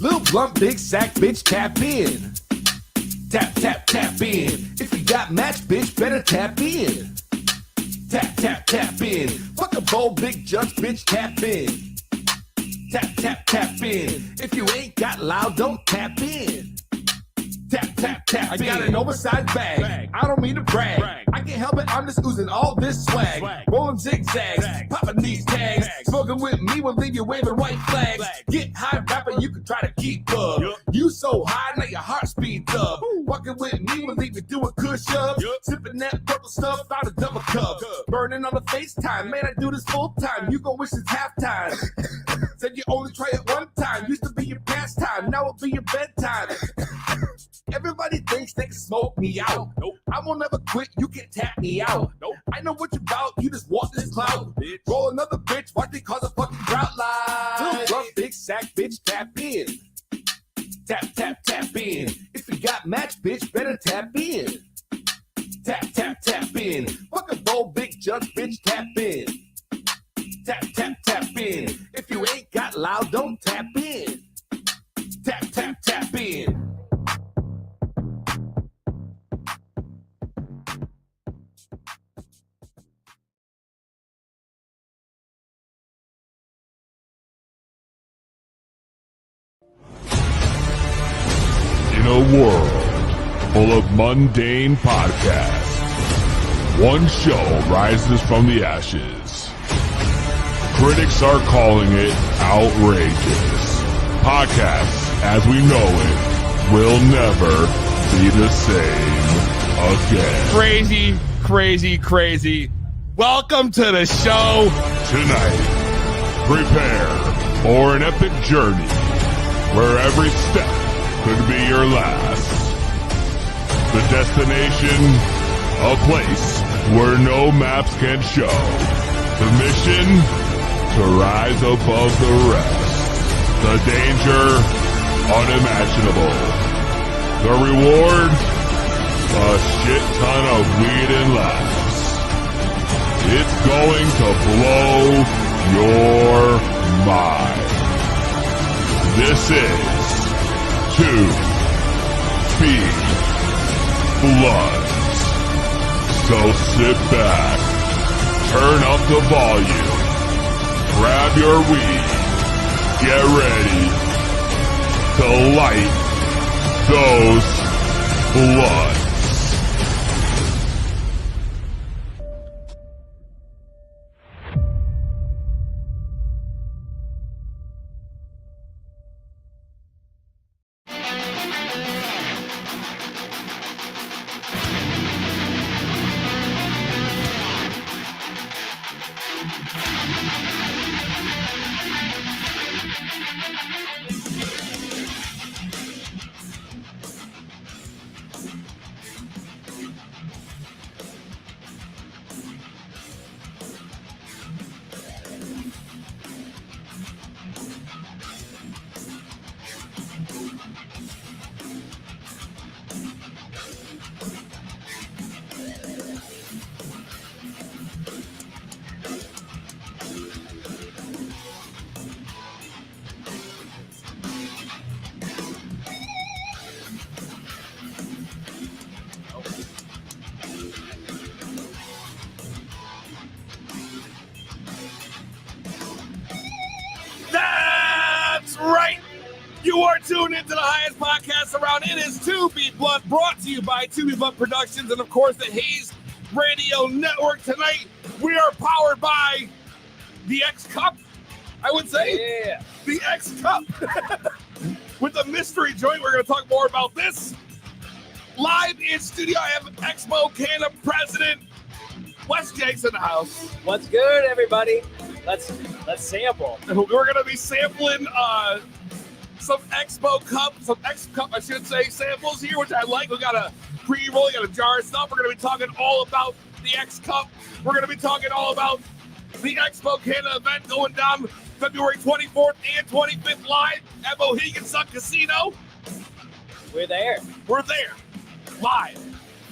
Little blunt, big sack, bitch, tap in. Tap, tap, tap in. If you got match, bitch, better tap in. Tap, tap, tap in. Fuck a bowl, big judge, bitch, tap in. Tap, tap, tap in. If you ain't got loud, don't tap in. Tap, tap, tap in. I got an oversized bag. I don't mean to brag. I can't help it, I'm just oozing all this swag. Rolling zigzags, popping these tags. Smoking with me will leave you waving white flags. Get high, rapper, you can try to keep up. You so high, now your heart speeds up. Walking with me will leave you doing push-ups. Sipping that purple stuff out of double cup. Burning on the FaceTime, man, I do this full time. You gon' wish it's halftime. Said you only try it one time. Used to be your pastime, now it'll be your bedtime. Everybody thinks they can smoke me out. Nope. I won't never quit, you can't tap me out. Nope. I know what you about, you just want this clout. Roll another bitch, watch they cause a fucking drought line. Little big sack, bitch, tap in. Tap, tap, tap in. If you got match, bitch, better tap in. Tap, tap, tap in. Fuck a bowl, big judge, bitch, tap in. Tap, tap, tap in. If you ain't got loud, don't tap in. Tap, tap, tap in. In a world full of mundane podcasts, one show rises from the ashes. Critics are calling it outrageous. Podcasts, as we know it, will never be the same again. Crazy, crazy, crazy. Welcome to the show. Tonight, prepare for an epic journey where every step could be your last. The destination, a place where no maps can show. The mission, to rise above the rest. The danger, unimaginable. The reward, a shit ton of weed and laughs. It's going to blow your mind. This is To Be Bloods. So sit back, turn up the volume, grab your weed, get ready to light those bloods. Tuned into the highest podcast around. It is To Be Blunt, brought to you by To Be Blunt Productions and, of course, the Haze Radio Network. Tonight, we are powered by the X Cup, I would say. Yeah. The X Cup. With a mystery joint, we're going to talk more about this. Live in studio, I have XpoCanna president Wes Jenks in the house. What's good, everybody? Let's sample. We're going to be sampling some X Cup, I should say, samples here, which I like. We got a pre-roll, we got a jar of stuff. We're going to be talking all about the X Cup. We're going to be talking all about the XpoCanna event going down February 24th and 25th live at Mohegan Sun Casino. We're there. We're there, live,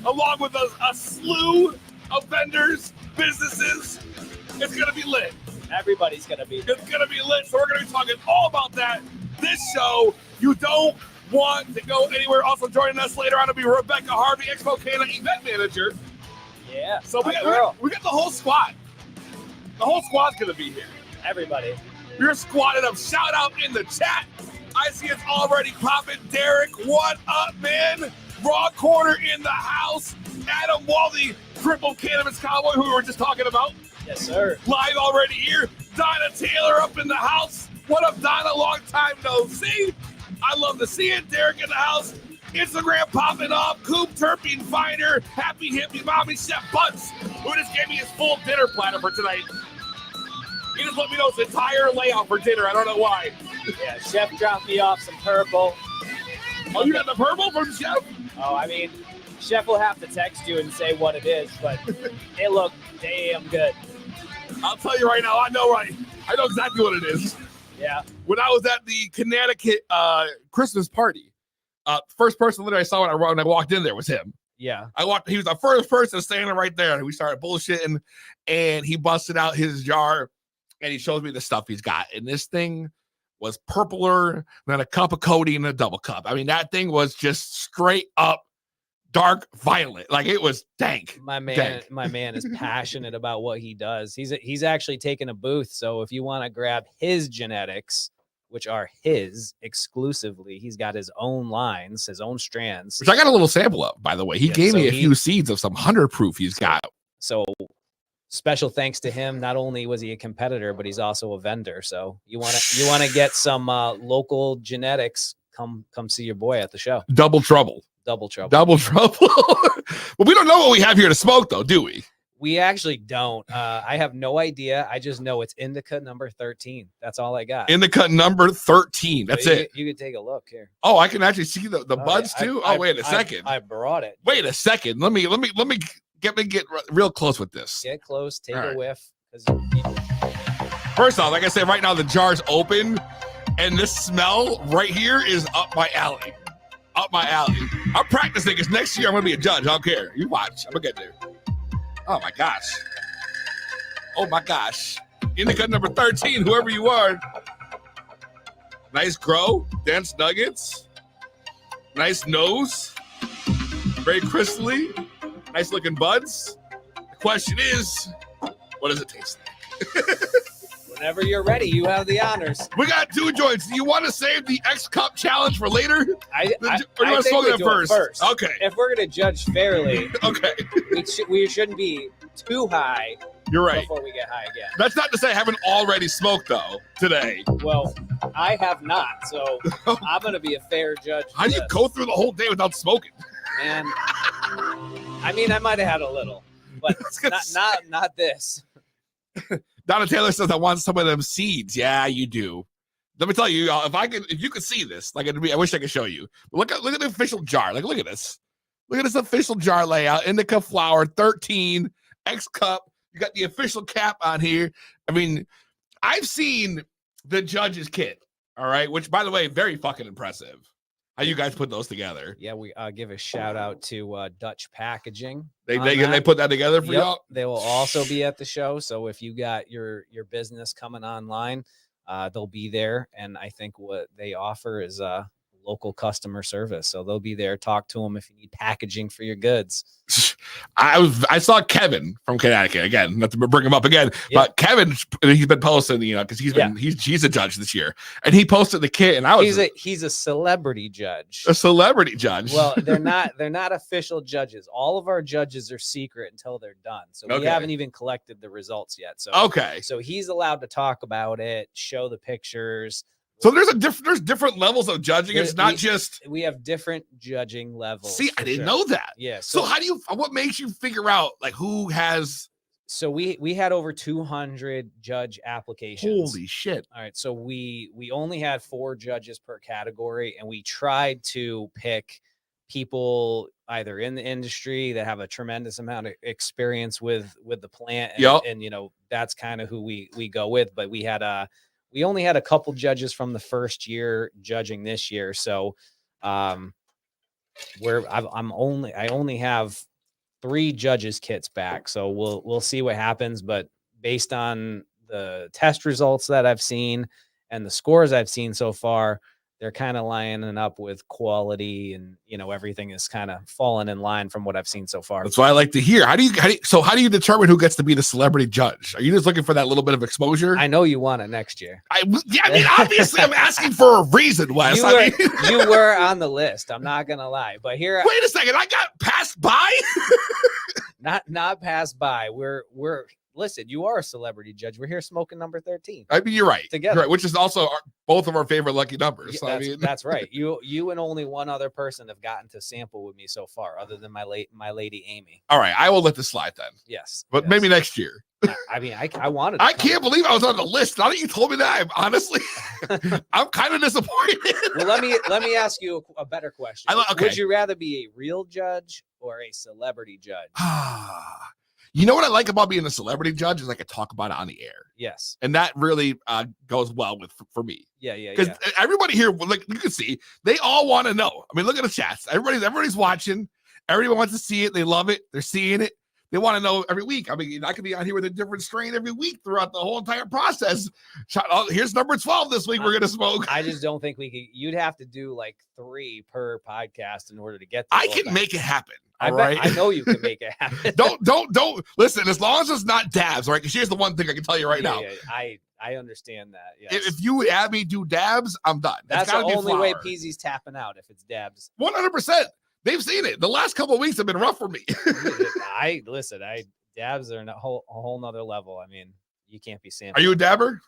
along with a slew of vendors, businesses. It's going to be lit. Everybody's going to be there. It's going to be lit, so we're going to be talking all about that this show. You don't want to go anywhere. Also joining us later on will be Rebecca Harvey, XpoCanna event manager. Yeah. So we got the whole squad. The whole squad's going to be here. Everybody. You're squatted up. Shout out in the chat. I see it's already popping. Derek, what up, man? Raw Corner in the house. Adam Wally, Triple Cannabis Cowboy, who we were just talking about. Yes, sir. Live already here. Donna Taylor up in the house. What up, Donna? Long time no see. I love to see it. Derek in the house. Instagram popping off. Coop Terpene Finder. Happy Hippie Mommy Chef Butts, who just gave me his full dinner platter for tonight. He just let me know his entire layout for dinner. I don't know why. Yeah, Chef dropped me off some purple. Oh, you got the purple from Chef? Oh, I mean, Chef will have to text you and say what it is, but they look damn good. I'll tell you right now, I know exactly what it is. Yeah. When I was at the Connecticut Christmas party, first person literally I saw when I walked in there was him. Yeah. He was the first person standing right there, and we started bullshitting, and he busted out his jar, and he shows me the stuff he's got, and this thing was purpler than a cup of codeine and a double cup. I mean, that thing was just straight up dark violet. Like, it was dank. My man is passionate about what he does. He's actually taken a booth. So if you want to grab his genetics, which are his exclusively, he's got his own lines, his own strands. Which I got a little sample of, by the way. He gave me a few seeds of some 100 proof he's got. So special thanks to him. Not only was he a competitor, but he's also a vendor. So you want to get some local genetics, come see your boy at the show. Double trouble. Double trouble. Well, we don't know what we have here to smoke, though, do we? We actually don't. I have no idea. I just know it's indica number 13. That's all I got. Indica number 13. That's it. You can take a look here. Oh, I can actually see the buds too. Wait a second. I brought it. Wait a second. Let me get real close with this. Get close. Take a whiff. First off, like I said, right now the jar's open, and this smell right here is up my alley. Up my alley. I'm practicing because next year I'm gonna be a judge. I don't care. You watch. I'm gonna get there. Oh my gosh. Oh my gosh. Indica number 13, whoever you are. Nice grow, dense nuggets. Nice nose. Very crystally. Nice looking buds. The question is, what does it taste like? Whenever you're ready, you have the honors. We got 2 joints. Do you want to save the X Cup challenge for later? Or do you want to smoke it first? Okay. If we're going to judge fairly, okay, we shouldn't be too high. You're right. Before we get high again. That's not to say I haven't already smoked, though, today. Well, I have not, so I'm going to be a fair judge. How do you go through the whole day without smoking? Man, I mean, I might have had a little, but not this. Donna Taylor says I want some of them seeds. Yeah, you do. Let me tell you, if you could see this, like I wish I could show you. Look at the official jar. Like, look at this. Look at this official jar layout. Indica flower 13 X Cup. You got the official cap on here. I mean, I've seen the judge's kit. All right, which by the way, very fucking impressive. How you guys put those together? Yeah, we give a shout out to Dutch Packaging. They put that together for y'all. They will also be at the show. So if you got your business coming online, they'll be there. And I think what they offer is local customer service. So they'll be there. Talk to them if you need packaging for your goods. I saw Kevin from Connecticut again, not to bring him up again, but Kevin, he's been posting, because he's a judge this year, and he posted the kit, and he's a celebrity judge. A celebrity judge. Well, they're not official judges. All of our judges are secret until they're done. So we haven't even collected the results yet. So so he's allowed to talk about it, show the pictures. So there's different levels of judging. It's not just we have different judging levels. See, I didn't know that. Yeah. So what makes you figure out like who has? So we had over 200 judge applications. Holy shit! All right. So we only had 4 judges per category, and we tried to pick people either in the industry that have a tremendous amount of experience with the plant, and that's kind of who we go with. But we only had a couple judges from the first year judging this year. So I only have 3 judges kits back. So we'll see what happens, but based on the test results that I've seen and the scores I've seen so far, they're kind of lining up with quality, and everything is kind of falling in line from what I've seen so far. That's what I like to hear. How do you determine who gets to be the celebrity judge? Are you just looking for that little bit of exposure? I know you want it next year. I mean, obviously, I'm asking for a reason, Wes. You were on the list. I'm not gonna lie, but here. Wait a second, I got passed by. not passed by. We're listen. You are a celebrity judge. We're here smoking number 13. I mean, you're right. Together, you're right, which is also both of our favorite lucky numbers. Yeah, so, that's right. You and only one other person have gotten to sample with me so far, other than my lady Amy. All right, I will let this slide then. Yes, but maybe next year. I mean, I wanted. I can't believe I was on the list. Now that you told me that, I'm kind of disappointed. Well, let me ask you a better question. Okay. Would you rather be a real judge or a celebrity judge? You know what I like about being a celebrity judge is I can talk about it on the air. Yes, and that really goes well for me. Yeah. Because everybody here, like you can see, they all want to know. I mean, look at the chats. Everybody's watching. Everyone wants to see it. They love it. They're seeing it. They want to know every week. I mean, I could be out here with a different strain every week throughout the whole entire process. Here's number 12 this week. We're going to smoke. I just don't think we could. You'd have to do like 3 per podcast in order to get. I can make it happen. I know you can make it happen. don't listen. As long as it's not dabs, right? Because here's the one thing I can tell you right now. I understand that. Yes. If you have me do dabs, I'm done. That's the only way Peasy's tapping out if it's dabs. 100%. They've seen it. The last couple of weeks have been rough for me. Dabs are a whole nother level. I mean, you can't be sampling. Are you a dabber?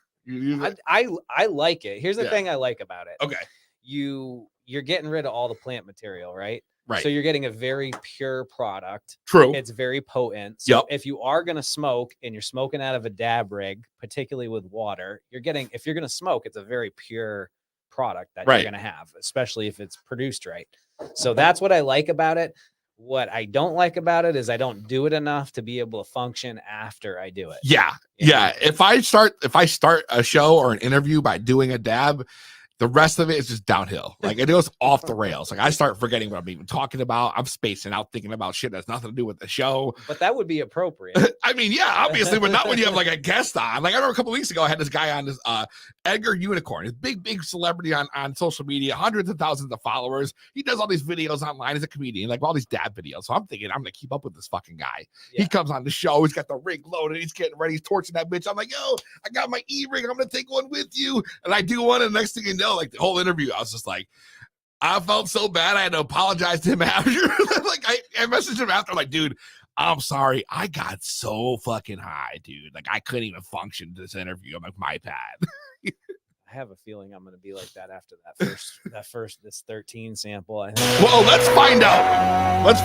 I like it. Here's the thing I like about it. Okay. You're getting rid of all the plant material, right? Right. So you're getting a very pure product. True. It's very potent. So if you are going to smoke and you're smoking out of a dab rig, particularly with water, if you're going to smoke, it's a very pure product that you're going to have, especially if it's produced right. So that's what I like about it. What I don't like about it is I don't do it enough to be able to function after I do it. Yeah. If I start a show or an interview by doing a dab, the rest of it is just downhill. Like it goes off the rails. Like I start forgetting what I'm even talking about. I'm spacing out, thinking about shit that's nothing to do with the show. But that would be appropriate. I mean, yeah, obviously, but not when you have like a guest on. Like I remember a couple of weeks ago, I had this guy on, this Edgar Unicorn, his big celebrity on social media, hundreds of thousands of followers. He does all these videos online as a comedian, like all these dab videos. So I'm thinking I'm gonna keep up with this fucking guy. Yeah. He comes on the show, he's got the rig loaded, he's getting ready, he's torching that bitch. I'm like, yo, I got my E-ring, I'm gonna take one with you. And I do one, and the next thing you know, like the whole interview, I was just like, I felt so bad. I had to apologize to him after. Like I messaged him after, like, dude, I'm sorry. I got so fucking high, dude. Like I couldn't even function this interview. I'm like, my bad. I have a feeling I'm going to be like that after this 13 sample. I think. Well, let's find out. Let's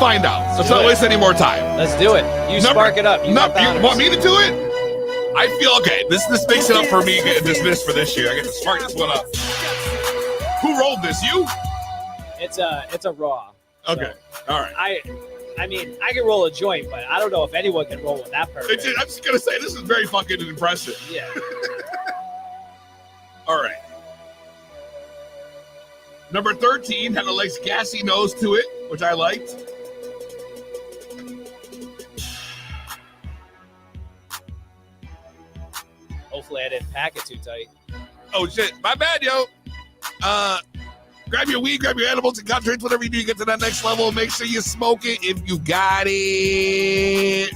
not waste any more time. Let's do it. Spark it up. You want me to do it? I feel okay. This makes it up for me getting dismissed for this year. I get to spark this one up. Who rolled this? You? It's a raw. Okay. So all right. I mean, I can roll a joint, but I don't know if anyone can roll with that perfect. I'm just gonna say this is very fucking impressive. Yeah. All right. Number 13 had a nice gassy nose to it, which I liked. Hopefully I didn't pack it too tight. Oh shit, my bad, yo. Grab your weed, grab your edibles, and concentrate. Whatever you do to get to that next level. Make sure you smoke it if you got it.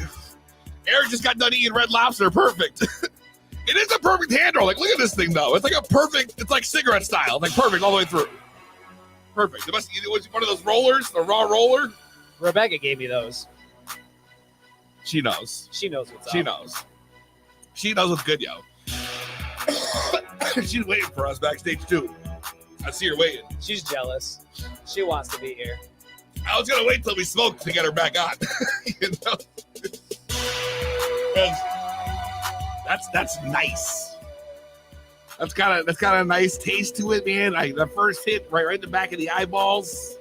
Eric just got done eating Red Lobster. Perfect. It is a perfect handle. Like, look at this thing, though. It's like it's like cigarette style. Like, perfect all the way through. Perfect. It was one of those rollers, the raw roller. Rebecca gave me those. She knows. She knows what's up. She knows. She knows what's good, yo. She's waiting for us backstage, too. I see her waiting. She's jealous. She wants to be here. I was going to wait till we smoked to get her back on. You know? That's nice. That's got a nice taste to it, man. The first hit right in the back of the eyeballs.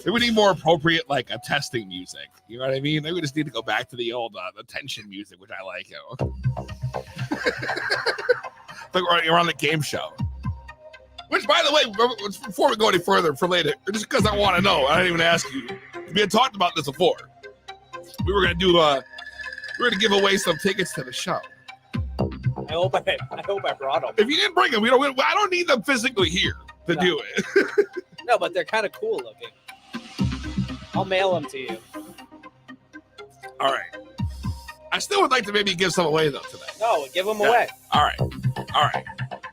It would need more appropriate, like a testing music. You know what I mean? Maybe we just need to go back to the old the tension music, which I like. You know? Like you're on the game show. Which, by the way, before we go any further for later, just because I want to know, I didn't even ask you. We had talked about this before. We were going to give away some tickets to the show. I hope I brought them. If you didn't bring them, I don't need them physically here. to No. do it. No, but they're kind of cool looking. I'll mail them to you. All right. I still would like to maybe give some away though today. No, give them Yeah. away. All right.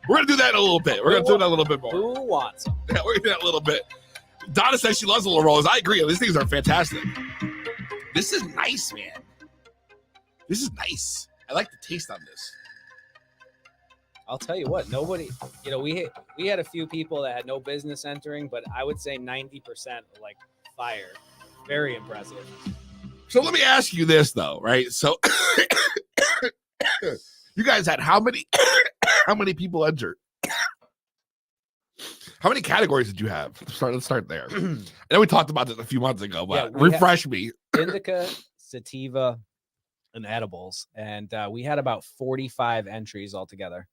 We're gonna do that in a little bit. We're gonna do that a little bit more. Who wants them? Yeah, we're gonna do that a little bit. Donna says she loves little rolls. I agree. These things are fantastic. This is nice, man. This is nice. I like the taste on this. I'll tell you what, nobody, we had a few people that had no business entering, but I would say 90% like fire. Very impressive. So let me ask you this though, right? So you guys had how many people enter? How many categories did you have? Let's start there. I know we talked about this a few months ago, but refresh me. Indica, sativa, and edibles. And we had about 45 entries altogether.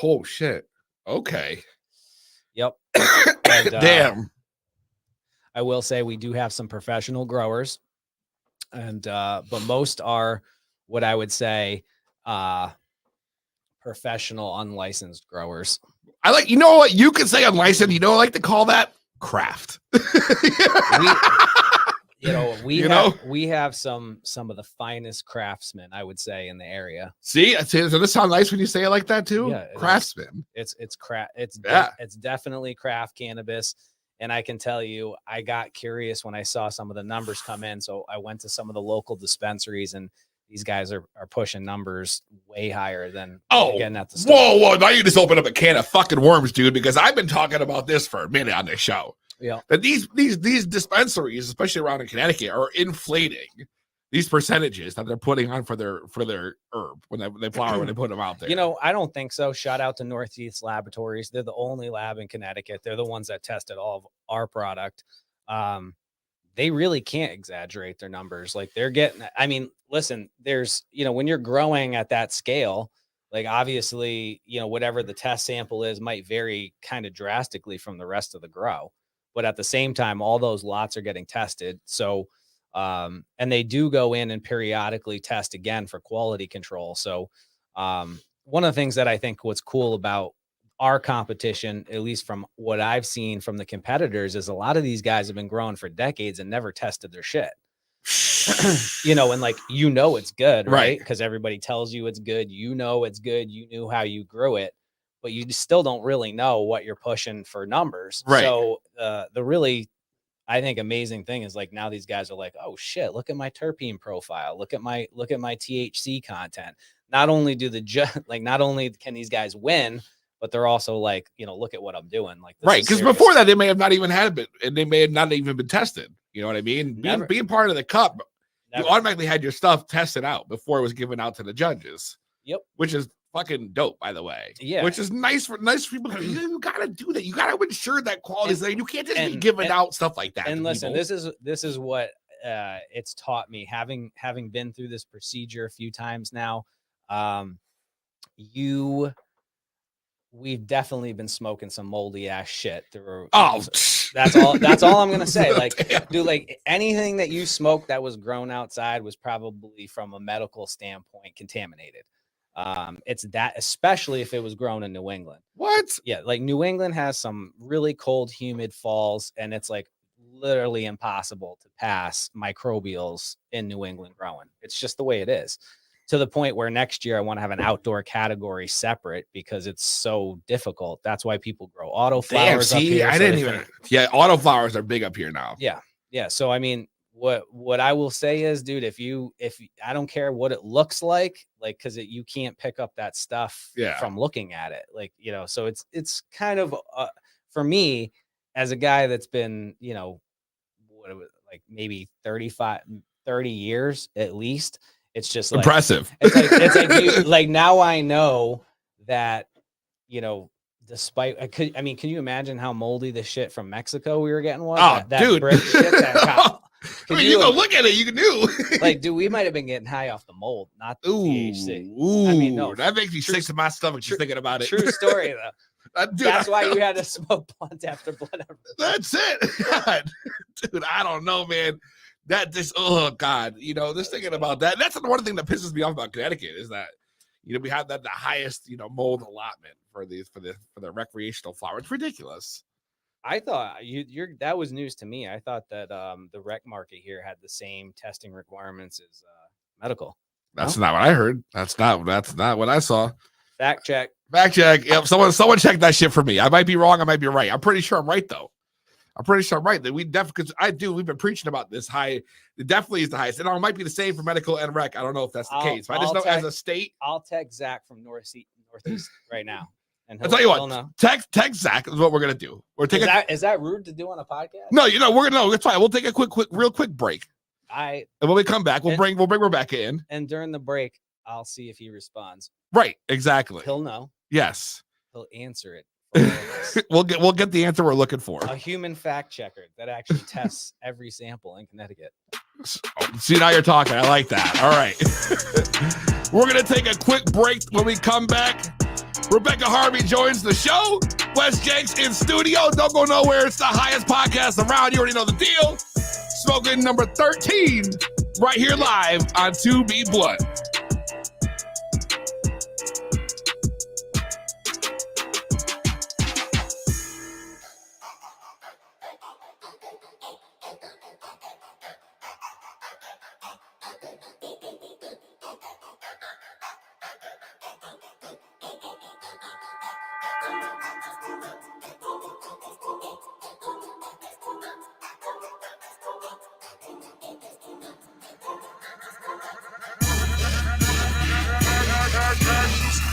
Oh shit. Okay. Yep. And, Damn. I will say we do have some professional growers, and but most are what I would say professional unlicensed growers. I like, you know what you could say unlicensed, I like to call that craft. We have some of the finest craftsmen, I would say, in the area. See, so this sounds nice when you say it like that too. Yeah, craftsman. It's definitely craft cannabis. And I can tell you, I got curious when I saw some of the numbers come in. So I went to some of the local dispensaries, and these guys are pushing numbers way higher than getting at the store. Whoa. Now you just open up a can of fucking worms, dude, because I've been talking about this for a minute on this show. Yeah. That these dispensaries, especially around in Connecticut, are inflating these percentages that they're putting on for their herb when they flower, when they put them out there. I don't think so. Shout out to Northeast Laboratories. They're the only lab in Connecticut. They're the ones that tested all of our product. They really can't exaggerate their numbers. Like they're getting, listen, there's, when you're growing at that scale, like obviously, whatever the test sample is might vary kind of drastically from the rest of the grow. But at the same time, all those lots are getting tested. So, and they do go in and periodically test again for quality control. So, one of the things that I think what's cool about our competition, at least from what I've seen from the competitors, is a lot of these guys have been growing for decades and never tested their shit. And like, it's good, right? Because everybody tells you it's good. It's good. You knew how you grew it, but you still don't really know what you're pushing for numbers. Right. So the really, I think, amazing thing is like now these guys are like, oh shit, look at my terpene profile. Look at my THC content. Not only not only can these guys win, but they're also like, look at what I'm doing. Like, right. Because before that, they may have not even had it, and they may have not even been tested. You know what I mean? Being part of the cup, you automatically had your stuff tested out before it was given out to the judges. Yep. Which is fucking dope, by the way. Yeah. Which is nice for people. You gotta do that. You gotta ensure that quality is there. You can't just be giving out stuff like that. And listen, this is what it's taught me, having been through this procedure a few times now. We've definitely been smoking some moldy ass shit through. That's all I'm gonna say. Like, dude, like anything that you smoked that was grown outside was probably from a medical standpoint contaminated. It's that, especially if it was grown in New England. What? Yeah, like New England has some really cold, humid falls, and it's like literally impossible to pass microbials in New England growing. It's just the way it is. To the point where next year I want to have an outdoor category separate because it's so difficult. That's why people grow auto flowers. Damn, see, I didn't even. Yeah, auto flowers are big up here now. Yeah. So I mean, what I will say is, dude, if I don't care what it looks like, because you can't pick up that stuff from looking at it, So it's kind of for me as a guy that's been, maybe 30 years at least. It's just like impressive. It's like now I know that, despite can you imagine how moldy the shit from Mexico we were getting was? That dude. Brick shit you go look at it, you knew. Like, dude, we might have been getting high off the mold, not the THC. Ooh, no, that makes me sick to my stomach just thinking about it. True story though. That's why you had to smoke blunt after blunt. That's it. God. Dude, I don't know, man. Oh God, just thinking about that. That's the one thing that pisses me off about Connecticut is that, we have the highest, mold allotment for the recreational flower. It's ridiculous. I thought that was news to me. I thought that the rec market here had the same testing requirements as medical. That's not what I heard. That's not what I saw. Fact check. Yep. Someone check that shit for me. I might be wrong. I might be right. I'm pretty sure I'm right though. I'm pretty sure I'm right that we definitely, because we've been preaching about this high. It definitely is the highest. And it might be the same for medical and rec. I don't know if that's the case. But I just know as a state. I'll text Zach from Northeast right now. And I'll tell you what, text Zach is what we're going to do. Is that rude to do on a podcast? No, we're going to, it's fine. We'll take a real quick break. And when we come back, we'll bring Rebecca in. And during the break, I'll see if he responds. Right. Exactly. He'll know. Yes. He'll answer it. We'll get the answer we're looking for. A human fact checker that actually tests every sample in Connecticut. See, now you're talking. I like that. All right. We're going to take a quick break. When we come back, Rebecca Harvey joins the show. Wes Jenks in studio. Don't go nowhere. It's the highest podcast around. You already know the deal. Smokin number 13 right here live on 2B Blunt.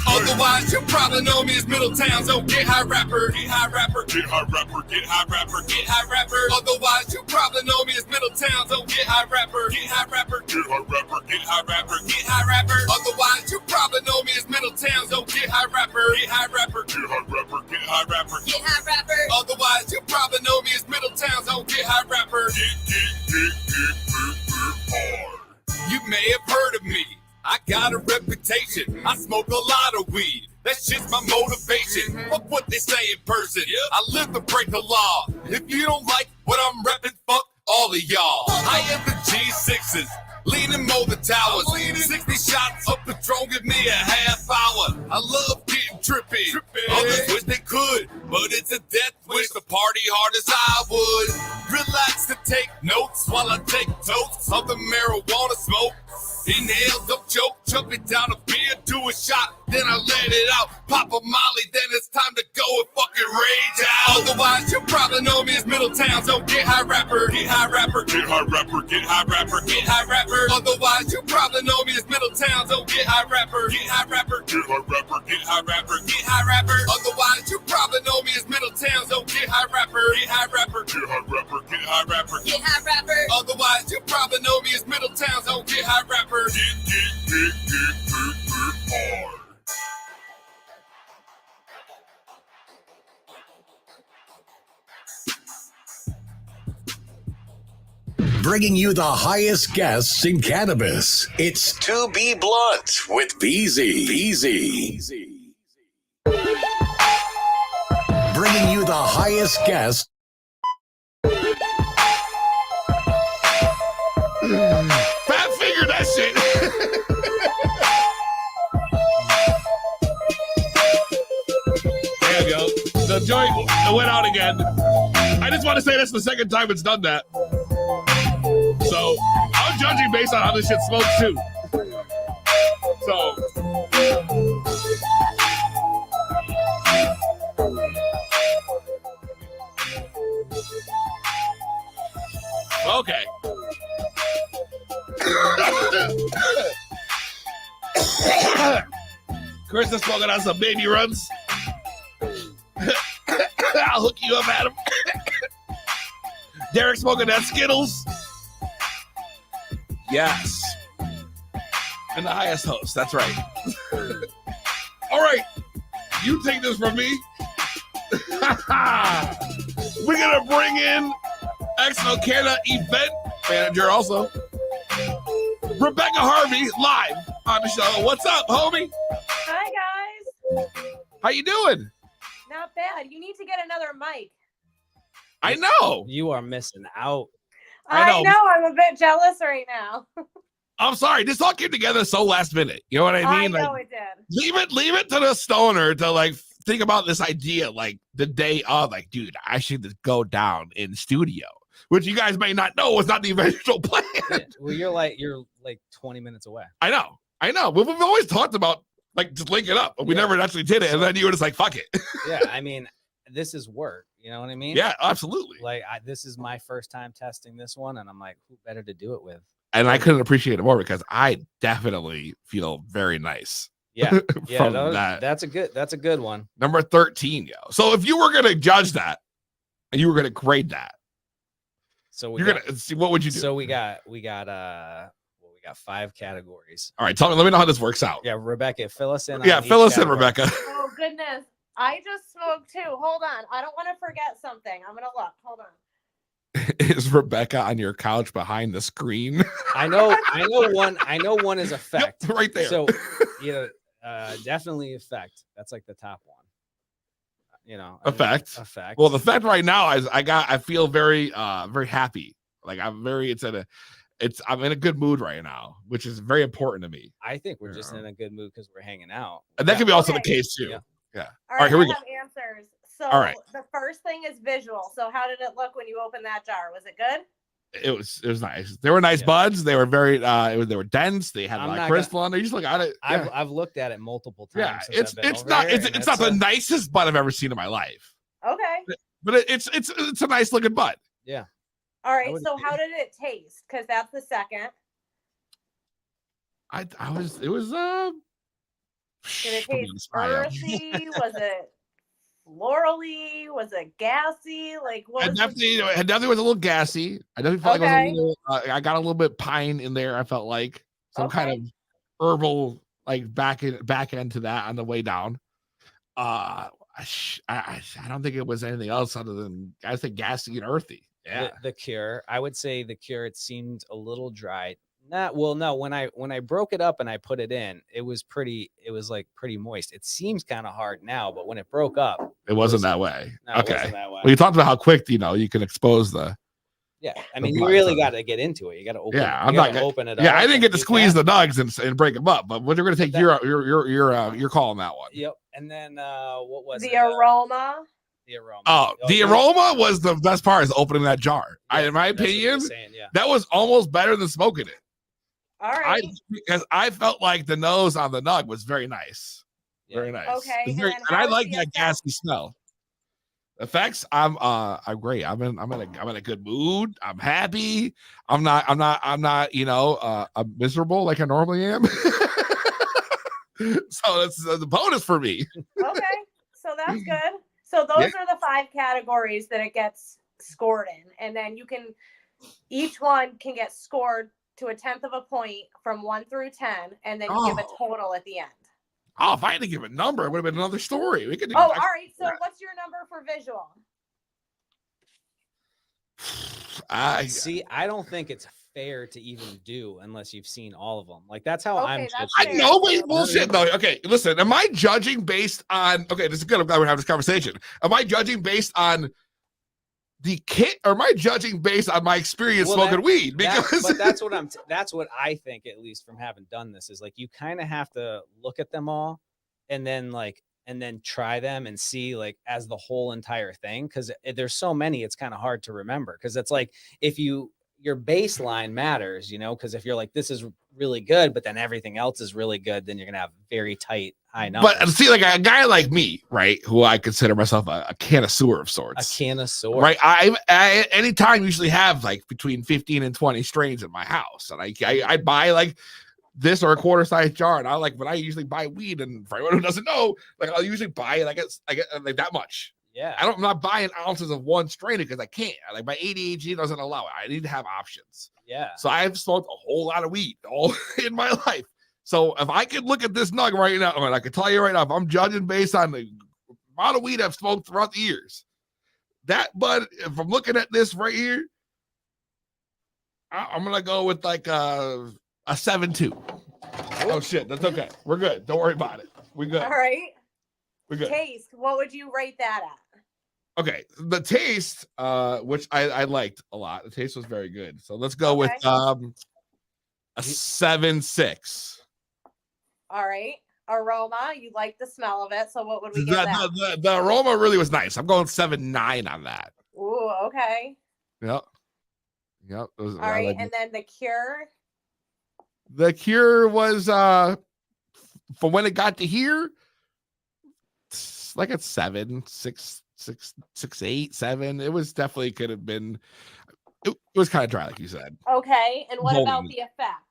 Otherwise, you probably know me as Middletown's own Get High Rapper. Get High Rapper. Get High Rapper. Get High Rapper. Get High Rapper. Otherwise, you probably know me as Middletown's own Get High Rapper. Get High Rapper. Get High Rapper. Get High Rapper. Get High Rapper. Otherwise, you probably know me as Middletown's own Get High Rapper. Get High Rapper. Get High Rapper. Get High Rapper. Get High Rapper. Otherwise, you probably know me as Middletown's own Get High Rapper. Get hard. You may have heard of me. I got a reputation. I smoke a lot of weed. That shit's my motivation. Fuck what they say in person. I live to break the law. If you don't like what I'm repping, fuck all of y'all. I am the G6s. Leaning more the towers. 60 shots of Patron, give me a half hour. I love getting trippy. Others wish they could, but it's a death wish to party hard as I would. Relax to take notes while I take totes of the marijuana smoke. Inhale, don't choke, chug it down a beer, do a shot, then I let it out. Pop a molly, then it's time to go and fucking rage out. Otherwise, you probably know me as Middletown's own Get High Rapper. Get High Rapper. Get High Rapper. Get High Rapper. Get High Rapper. Otherwise, you probably know me as Middletown's own Get High Rapper. Get High Rapper. Get High Rapper. Get High Rapper. Get High Rapper. Otherwise, you probably know me as Middletown's own Get High Rapper. Get High Rapper. Get High Rapper. Get High Rapper. Get High Rapper. Otherwise, you probably know me as Middletown's own Get High Rapper. Get hard. Bringing you the highest guests in cannabis. It's 2B Blunt with BZ. Bringing you the highest guests. Fat finger that shit. There you go. The joint went out again. I just want to say that's the second time it's done that. So I'm judging based on how this shit smokes too. So okay. Chris is smoking on some baby runs. I'll hook you up, Adam. Derek smoking that Skittles. Yes. And the highest host. That's right. All right. You take this from me. We're going to bring in XpoCanna event manager also. Rebecca Harvey live on the show. What's up, homie? Hi, guys. How you doing? Not bad. You need to get another mic. I know. You are missing out. I know. I'm a bit jealous right now. I'm sorry. This all came together so last minute. You know what I mean? I know like, it did. Leave it to the stoner to think about this idea like the day of, like, dude, I should just go down in studio, which you guys may not know was not the original plan. Yeah, well, you're like 20 minutes away. I know. We've always talked about like just link it up, but we never actually did it. And then you were just like, fuck it. Yeah, I mean, this is work. You know what I mean? Yeah, absolutely. Like this is my first time testing this one, and I'm like, who better to do it with? And I couldn't appreciate it more because I definitely feel very nice. Yeah, yeah, from that's a good one. Number 13, yo. So if you were gonna judge that and you were gonna grade that, so you're gonna see, what would you do? So we got 5 categories. All right, let me know how this works out. Yeah, Rebecca, fill us in. Yeah, fill us in, Rebecca. Oh goodness, I just smoked too. Hold on, I don't want to forget something. I'm gonna look. Hold on. Is Rebecca on your couch behind the screen? I know one is effect. Yep, right there. So yeah, definitely effect. That's like the top one. You know, Effect. Effect. Well, the effect right now is I feel very very happy. Like I'm in a good mood right now, which is very important to me. I think we're just in a good mood because we're hanging out. And that could be also the case too. Yeah. All right, here we I go. have answers. So All right. the first thing is visual. So how did it look when you opened that jar? Was it good? It was nice. They were nice buds. They were very they were dense. They had a lot of crystal on there. You just look at it. Yeah. I've looked at it multiple times. Yeah, it's not the nicest bud I've ever seen in my life. Okay. But it's a nice looking bud. Yeah. All right. So how did it taste? Because that's the second. It was Did it taste earthy? Was it florally? Was it gassy? Like what? It definitely was a little gassy. I definitely felt like it was a little, I got a little bit pine in there. I felt like some kind of herbal like back end to that on the way down. I don't think it was anything else other than I think gassy and earthy. Yeah. The cure. I would say the cure. It seemed a little dry. No, when I broke it up and I put it in, it was like pretty moist. It seems kind of hard now, but when it broke up, it wasn't that way. No, okay. It wasn't that way. Well, you talked about how quick, you can expose the. Yeah. I mean, you really got to get into it. You got to open open it up. Yeah. I didn't get to squeeze the nugs and break them up, but we're going to take your call on that one. Yep. And then what was the aroma? The aroma. Oh, the aroma was the best part, is opening that jar. Yeah, in my opinion, yeah. that was almost better than smoking it. All right. Because I felt like the nose on the nug was very nice. Yeah. Very nice. Okay. And I like that gassy smell. Effects, I'm great. I'm in a good mood. I'm happy. I'm not I'm miserable like I normally am. So that's the bonus for me. Okay. So that's good. So those are the 5 categories that it gets scored in. And then each one can get scored to 1/10 of a point from 1 through 10. And then you give a total at the end. Oh, if I had to give a number, it would have been another story. We could do all right. So what's your number for visual? I don't think it's fair to even do unless you've seen all of them. Like that's how I'm judging. I know, but bullshit though. Okay, listen, am I judging based on this is good. I'm glad we're having this conversation. Am I judging based on the kit, or am I judging based on my experience smoking weed? Because but that's what I think, at least from having done this, is like you kind of have to look at them all and then try them and see like as the whole entire thing, because there's so many, it's kind of hard to remember, because it's like if your baseline matters, because if you're like, this is really good, but then everything else is really good, then you're gonna have very tight high numbers. But see, like a guy like me, right, who I consider myself a connoisseur of sorts. A connoisseur, right? I anytime usually have like between 15 and 20 strains in my house, and I buy like this or a quarter size jar, and when I usually buy weed, and for anyone who doesn't know, like I'll usually buy it, I get like that much. Yeah, I'm not buying ounces of one strain because I can't. Like my ADHD doesn't allow it. I need to have options. Yeah. So I've smoked a whole lot of weed all in my life. So if I could look at this nug right now, I can tell you right now, if I'm judging based on the amount of weed I've smoked throughout the years, but if I'm looking at this right here, I'm gonna go with like a 7.2. Oh shit, that's okay. We're good. Don't worry about it. We're good. All right. We're good. Taste. What would you rate that at? Okay, the taste, which I liked a lot. The taste was very good. So let's go with a 7.6. All right. aroma. You like the smell of it. So what would we give that? The aroma really was nice. I'm going 7.9 on that. Ooh, okay. Yep. All right, and then the cure. The cure was from when it got to here, like at 7, 6, 8, 7. It was definitely could have been. It was kind of dry, like you said. Okay, and what about the effect?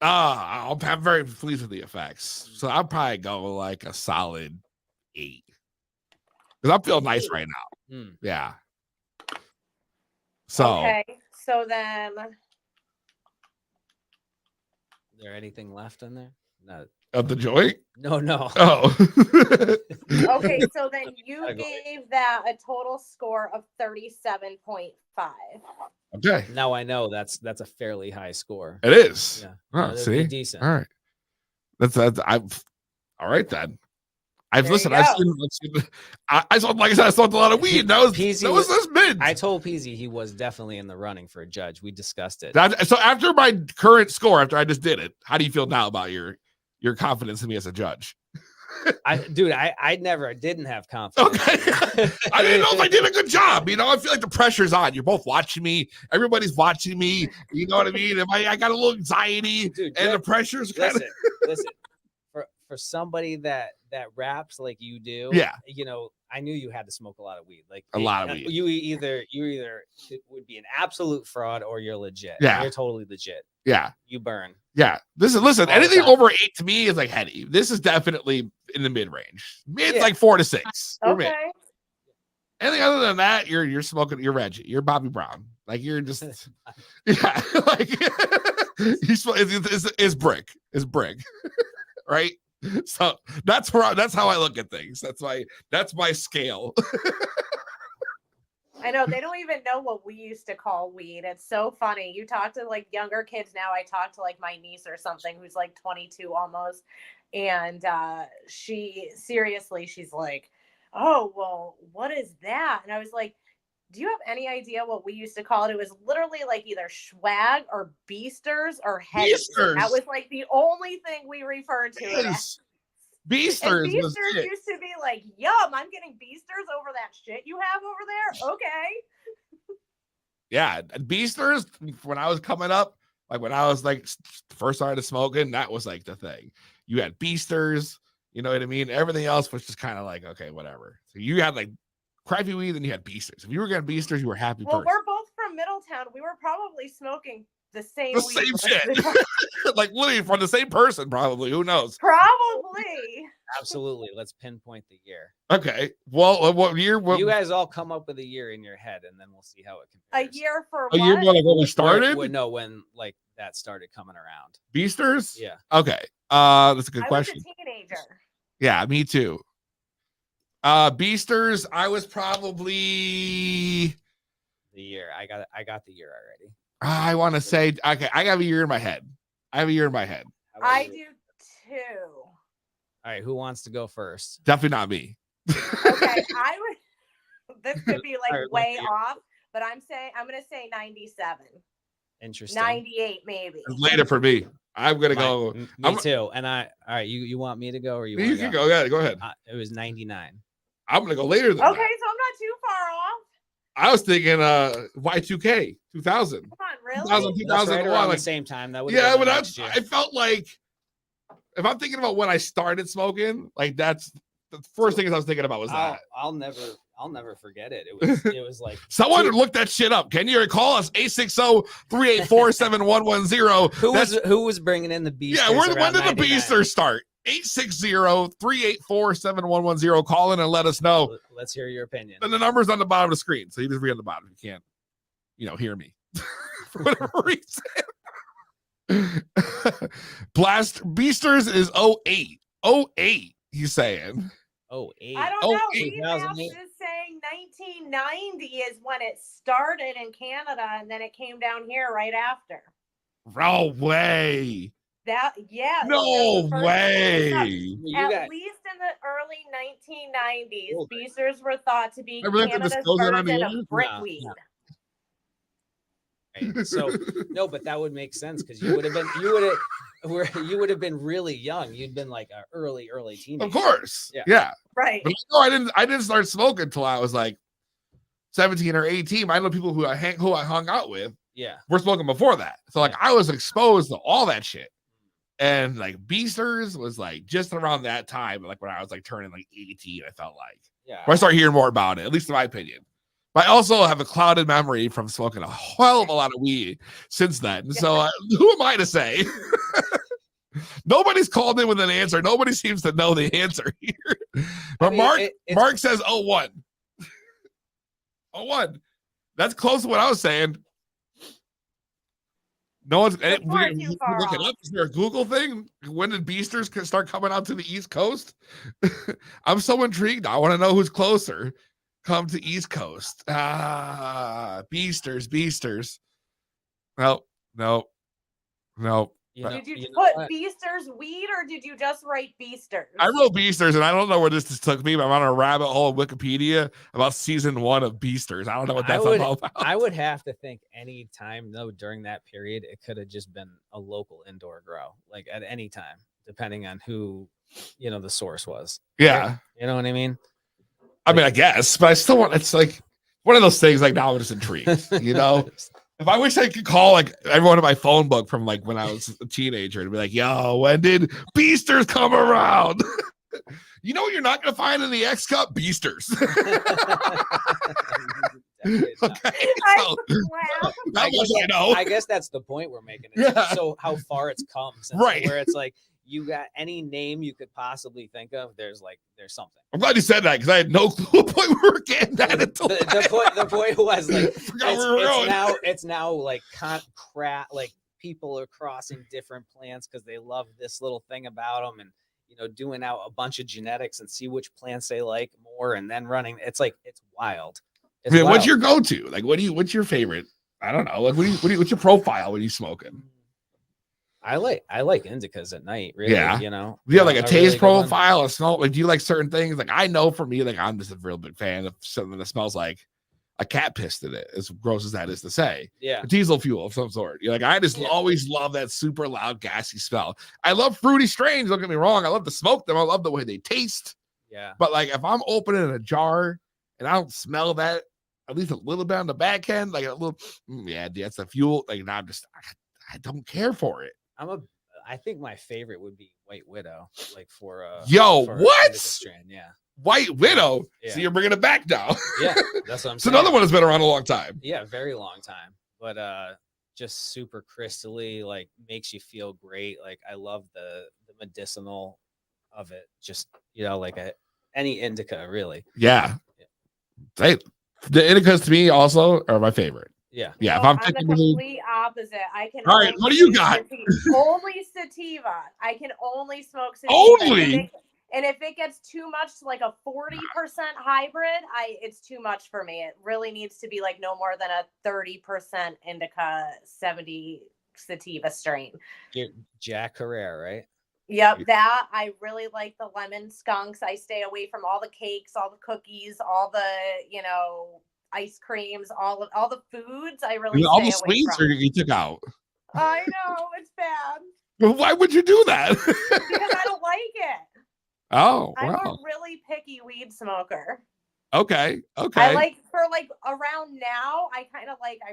I'm very pleased with the effects. So I'll probably go like a solid 8 because I feel nice right now. Yeah. So okay, so then. Is there anything left in there? No. Of the joint? No. Oh. Okay, so then you gave that a total score of 37.5. Okay. Now I know that's a fairly high score. It is. Yeah. Oh, see? Decent. All right. That's all right then. I've seen like I smoked a lot of weed. That was mid. I told Peasy he was definitely in the running for a judge. We discussed it. So after my current score, after I just did it, how do you feel now about your confidence in me as a judge? I didn't have confidence. Okay. I didn't know if I did a good job. You know, I feel like the pressure's on. You're both watching me. Everybody's watching me. You know what I mean? I got a little anxiety, dude, and the pressure's kind of. Listen. For somebody that raps like you do, yeah, you know, I knew you had to smoke a lot of weed. Like a lot of weed. You either would be an absolute fraud or you're legit. Yeah, you're totally legit. Yeah, you burn. Yeah, listen. Anything over 8 to me is like heady. This is definitely in the mid range. Mid's like 4 to 6. Okay. Anything other than that, you're smoking. You're Reggie. You're Bobby Brown. Like you're just yeah. Like is brick. Right. So that's how I look at things. That's my scale. I know they don't even know what we used to call weed. It's so funny. You talk to like younger kids now. I talk to like my niece or something who's like 22 almost, and she's like, "Oh, well, what is that?" And I was like, "Do you have any idea what we used to call it?" It was literally like either swag or beasters or heads. That was like the only thing we referred to it as. Beasters used to be like, yum, I'm getting beasters over that shit you have over there. Okay. Yeah. Beasters, when I was coming up, like when I was like first started smoking, that was like the thing. You had beasters, you know what I mean? Everything else was just kind of like, okay, whatever. So you had like crappy weed, then you had beasters. If you were getting beasters, you were happy. Well, we're both from Middletown. We were probably smoking the same shit. Like literally from the same person, probably. Who knows? Probably. Absolutely. Let's pinpoint the year. Okay. Well, what year? You guys all come up with a year in your head, and then we'll see how it compares. A year for a year when we started? When like that started coming around. Beasters? Yeah. Okay. That's a good question. I was a teenager. Yeah, me too. Beasters, I was probably the year. I got the year already. I want to say, okay, I have a year in my head. I do too. All right, who wants to go first? Definitely not me. Okay, this could be like way off, but I'm going to say 97. Interesting. 98 maybe. It's later for me. I'm going to go. Me too. And all right, you want me to go or you can go? Yeah, go ahead. It was 99. I'm going to go later than that. Okay, so I'm not too far off. I was thinking Y2K 2000. Come on, really? 2001 right at the same time. That but I felt like if I'm thinking about when I started smoking, like that's the first thing I was thinking about was that. I'll never forget it. It was like someone look that shit up. Can you recall us? 860-384-7110. Who was bringing in the beasters? Yeah, when did the beasters start? 860-384-7110. Call in and let us know. Let's hear your opinion. And the number's on the bottom of the screen. So you just read on the bottom. You can't, hear me for whatever reason. Blast Beasters is 08. 08, he's saying. 08. I don't know. Emails is saying 1990 is when it started in Canada, and then it came down here right after. No way. No way. At least in the early 1990s, beasters were thought to be Canada's version of brickweed. Right. So no, but that would make sense because you would have been really young. You'd been like an early teenager. Of course. Yeah. Yeah. Right. But no, I didn't start smoking until I was like 17 or 18. I know people who I hung out with Yeah. were smoking before that. So like I was exposed to all that shit. And like Beasters was like just around that time, like when I was like turning like 18, I felt like. Yeah. When I started hearing more about it, at least in my opinion. But I also have a clouded memory from smoking a hell of a lot of weed since then. So who am I to say? Nobody's called in with an answer. Nobody seems to know the answer here. But Mark says 01. 01. That's close to what I was saying. No one's look it up. Is there a Google thing? When did Beasters start coming out to the East Coast? I'm so intrigued. I want to know who's closer. Come to East Coast. Beasters. No. Did you put Beasters weed or did you just write Beasters? I wrote Beasters, and I don't know where this took me, but I'm on a rabbit hole of Wikipedia about season 1 of Beasters. I don't know what that's all about. I would have to think any time though during that period, it could have just been a local indoor grow, like at any time, depending on who the source was. Yeah, right? You know what I mean. I mean, I guess, but I still want. It's like one of those things. Like now, I'm just intrigued. If I wish I could call like everyone in my phone book from like when I was a teenager and be like, "Yo, when did Beasters come around?" You know what you're not going to find in the X Cup? Beasters. Okay. I guess that's the point we're making. So how far it's come, right? Where it's like you got any name you could possibly think of. There's something. I'm glad you said that because I had no clue what point we were getting at. The point was like it's now like like people are crossing different plants because they love this little thing about them and doing out a bunch of genetics and see which plants they like more and then running. It's wild. What's your go-to? Like, what's your favorite? I don't know. Like, what's your profile when you smoking? I like indicas at night. Really, yeah. Do you have like a taste really profile, a smell? Like, do you like certain things? Like, I know for me, like, I'm just a real big fan of something that smells like a cat pissed in it. As gross as that is to say, yeah, a diesel fuel of some sort. You're like, I just always love that super loud, gassy smell. I love fruity strains. Don't get me wrong. I love to smoke them. I love the way they taste. Yeah. But like, if I'm opening a jar and I don't smell that, at least a little bit on the back end, like a little, that's the fuel. Like, now I don't care for it. I think my favorite would be White Widow, like for what? Strand, yeah. White Widow. Yeah. So you're bringing it back now. Yeah, that's what I'm saying. It's another one that's been around a long time. Yeah, very long time. But just super crystally, like makes you feel great. Like I love the medicinal of it. Just like any indica, really. Yeah. The indicas to me also are my favorite. Yeah. Yeah. So if I'm the complete opposite. I can all right, what do you got? Only sativa. I can only smoke sativa. Only. And if it gets too much to like a 40% hybrid, it's too much for me. It really needs to be like no more than a 30% indica, 70 sativa strain. Jack Herrera, right? Yep, that I really like the lemon skunks. I stay away from all the cakes, all the cookies, all the ice creams, all the foods. I really all stay the away sweets from. or you took out. I know it's bad. Well, why would you do that? Because I don't like it. Oh, I'm wow. a really picky weed smoker. Okay. I like for like around now. I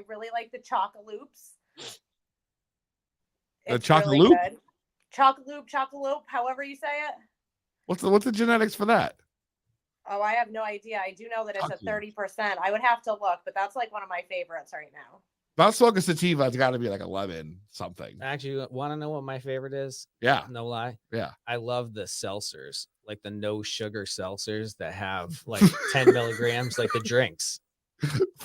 really like the Chocaloops. The Chocaloop? Really Chocaloop, however you say it. What's the genetics for that? Oh, I have no idea. I do know that it's a 30%. I would have to look, but that's like one of my favorites right now. If I'm smoking sativa, it's got to be like 11 something. Actually, want to know what my favorite is? Yeah. No lie. Yeah. I love the seltzers, like the no sugar seltzers that have like 10 milligrams, like the drinks.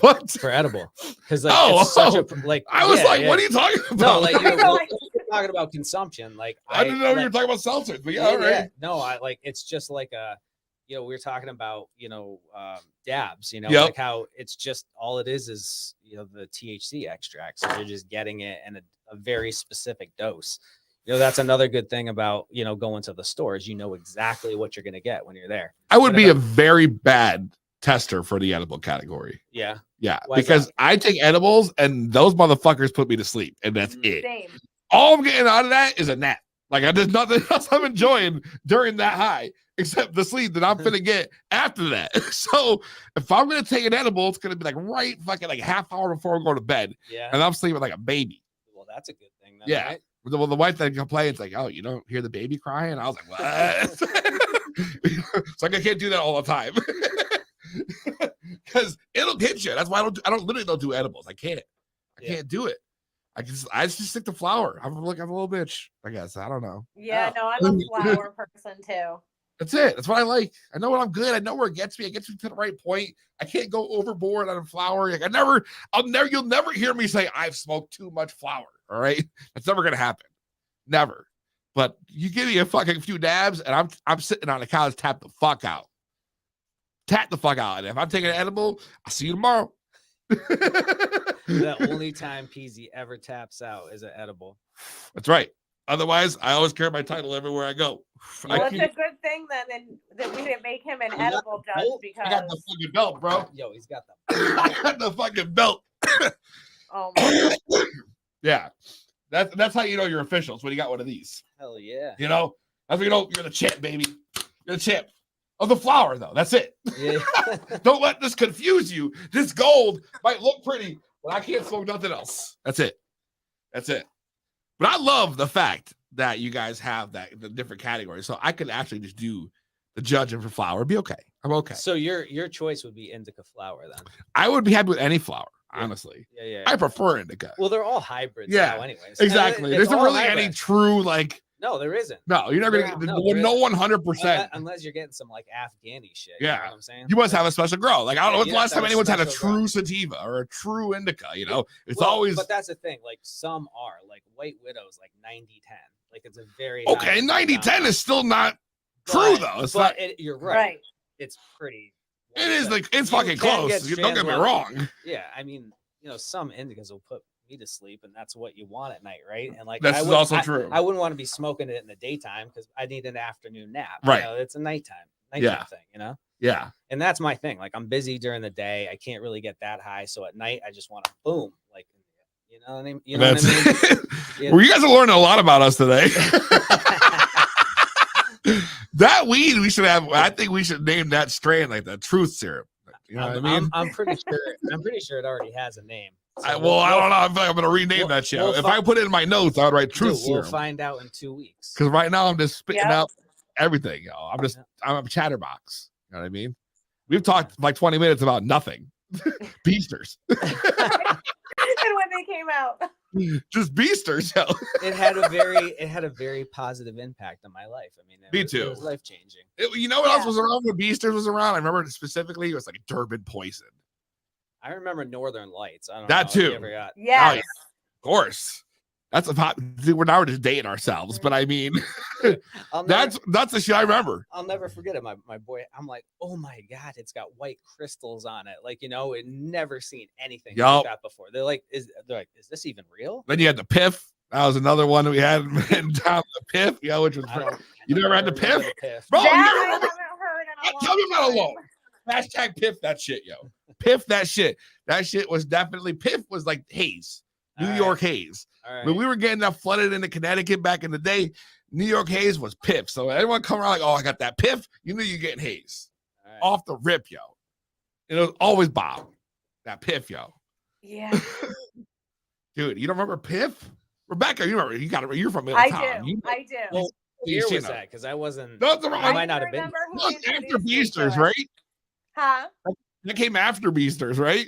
What? For edible. Because like it's such a like I was what are you talking about? No, like you're talking about consumption. Like I didn't know you were talking about seltzers, but all right. Yeah. No, I like it's just like a we were talking about, dabs, like how it's just all it is, the THC extract. So they're just getting it in a very specific dose. That's another good thing about, going to the stores. You know exactly what you're going to get when you're there. I would be a very bad tester for the edible category. Yeah. Yeah, Why is because that? I take edibles and those motherfuckers put me to sleep, and that's it. Same. All I'm getting out of that is a nap. Like there's nothing else I'm enjoying during that high except the sleep that I'm gonna get after that. So if I'm gonna take an edible, it's gonna be like right fucking like half hour before I go to bed, Yeah. and I'm sleeping like a baby. Well, that's a good thing. Then, Yeah. Right? Well, the wife then complains like, "Oh, you don't hear the baby crying?" I was like, "What?" So like, I can't do that all the time because it'll hit you. That's why I don't do edibles. I can't do it. I just stick to flour. I'm a little bitch, I guess. I don't know. Yeah, no, I'm a flower person too. That's it. That's what I like. I know what I'm good. I know where it gets me. It gets me to the right point. I can't go overboard on flour. Like you'll never hear me say I've smoked too much flour. All right. That's never gonna happen. Never. But you give me a fucking few dabs and I'm sitting on the couch, tap the fuck out. Tap the fuck out. And if I'm taking an edible, I'll see you tomorrow. The only time PZ ever taps out is an edible. That's right. Otherwise, I always carry my title everywhere I go. Well, it's a good thing then that we didn't make him an edible judge because I got the fucking belt, bro. Yo, he's got the. I got the fucking belt. oh my God. Yeah. That's how you know you're officials when you got one of these. Hell yeah. You know? That's when you know you're the champ, baby. You're the champ. Of the flower, though. That's it. Yeah. Don't let this confuse you. This gold might look pretty, but I can't smoke nothing else. That's it. That's it. But I love the fact that you guys have the different categories. So I could actually just do the judging for flower. It'd be okay. I'm okay. So your choice would be indica flower then. I would be happy with any flower, honestly. Yeah. I prefer indica. Well, they're all hybrids Yeah, now anyways. Exactly. There's not really any true like. No, there isn't. No, you're never gonna get no 100%. Unless you're getting some like Afghani shit. Yeah. You know what I'm saying? You must have a special grow. Like I don't know when's the last time have a anyone's had a special true grow. sativa or a true indica. You know, it's Well, always But that's the thing. Like some are like White Widow's like 90-10. Like it's a very okay. 90-10 is still not true though. It's but not. you're right. It's pretty. It is like it's You fucking can close. get Don't get me strand wrong. Yeah, I mean, some indicas will put me to sleep, and that's what you want at night, right? And like That's also true. I wouldn't want to be smoking it in the daytime because I need an afternoon nap. Right. It's a nighttime thing, Yeah. And that's my thing. Like I'm busy during the day. I can't really get that high. So at night I just want to boom. Like you know what I mean? You know what I mean? Yeah. Well, you guys are learning a lot about us today. That weed we should have. I think we should name that strain like the truth syrup. You know what I mean? I'm pretty sure it already has a name. So I don't know. I feel like I'm gonna rename that shit. If I put it in my notes, I would write truth We'll syrup. find out in 2 weeks. Because right now I'm just spitting out everything, y'all. I'm a chatterbox. You know what I mean? We've talked like 20 minutes about nothing. Beasters. And when they came out. Just beasters, yo. It had a very positive impact on my life. I mean, Me too. It was life changing. You know what else was around when Beasters was around? I remember specifically it was like Durban poison. I remember Northern Lights. I don't That know too. If you ever got... Yes. Oh, yeah. Of course. That's a pop. We're now just dating ourselves, but I mean, that's the shit I remember. I'll never forget it. My boy, I'm like, oh my God, it's got white crystals on it. Like, it never seen anything like that before. They're like, is this even real? Then you had the Piff. That was another one that we had in town. The Piff, which was you never had the Piff? Bro, you never remember? Tell me I'm not alone. Hashtag Piff that shit, yo. Piff that shit. That shit was definitely Piff was like Haze. New York Haze. Right. When we were getting that flooded into Connecticut back in the day, New York Haze was Piff. So everyone come around like, oh, I got that Piff. You knew you're getting Haze. Right. Off the rip, yo. And it was always Bob. That Piff, yo. Yeah. Dude, you don't remember Piff? Rebecca, you remember? You're from I Middletown. do. I do. Well, What year was that? Because I wasn't. I might not have been. After Beasters, right? Huh? That came after Beasters, right?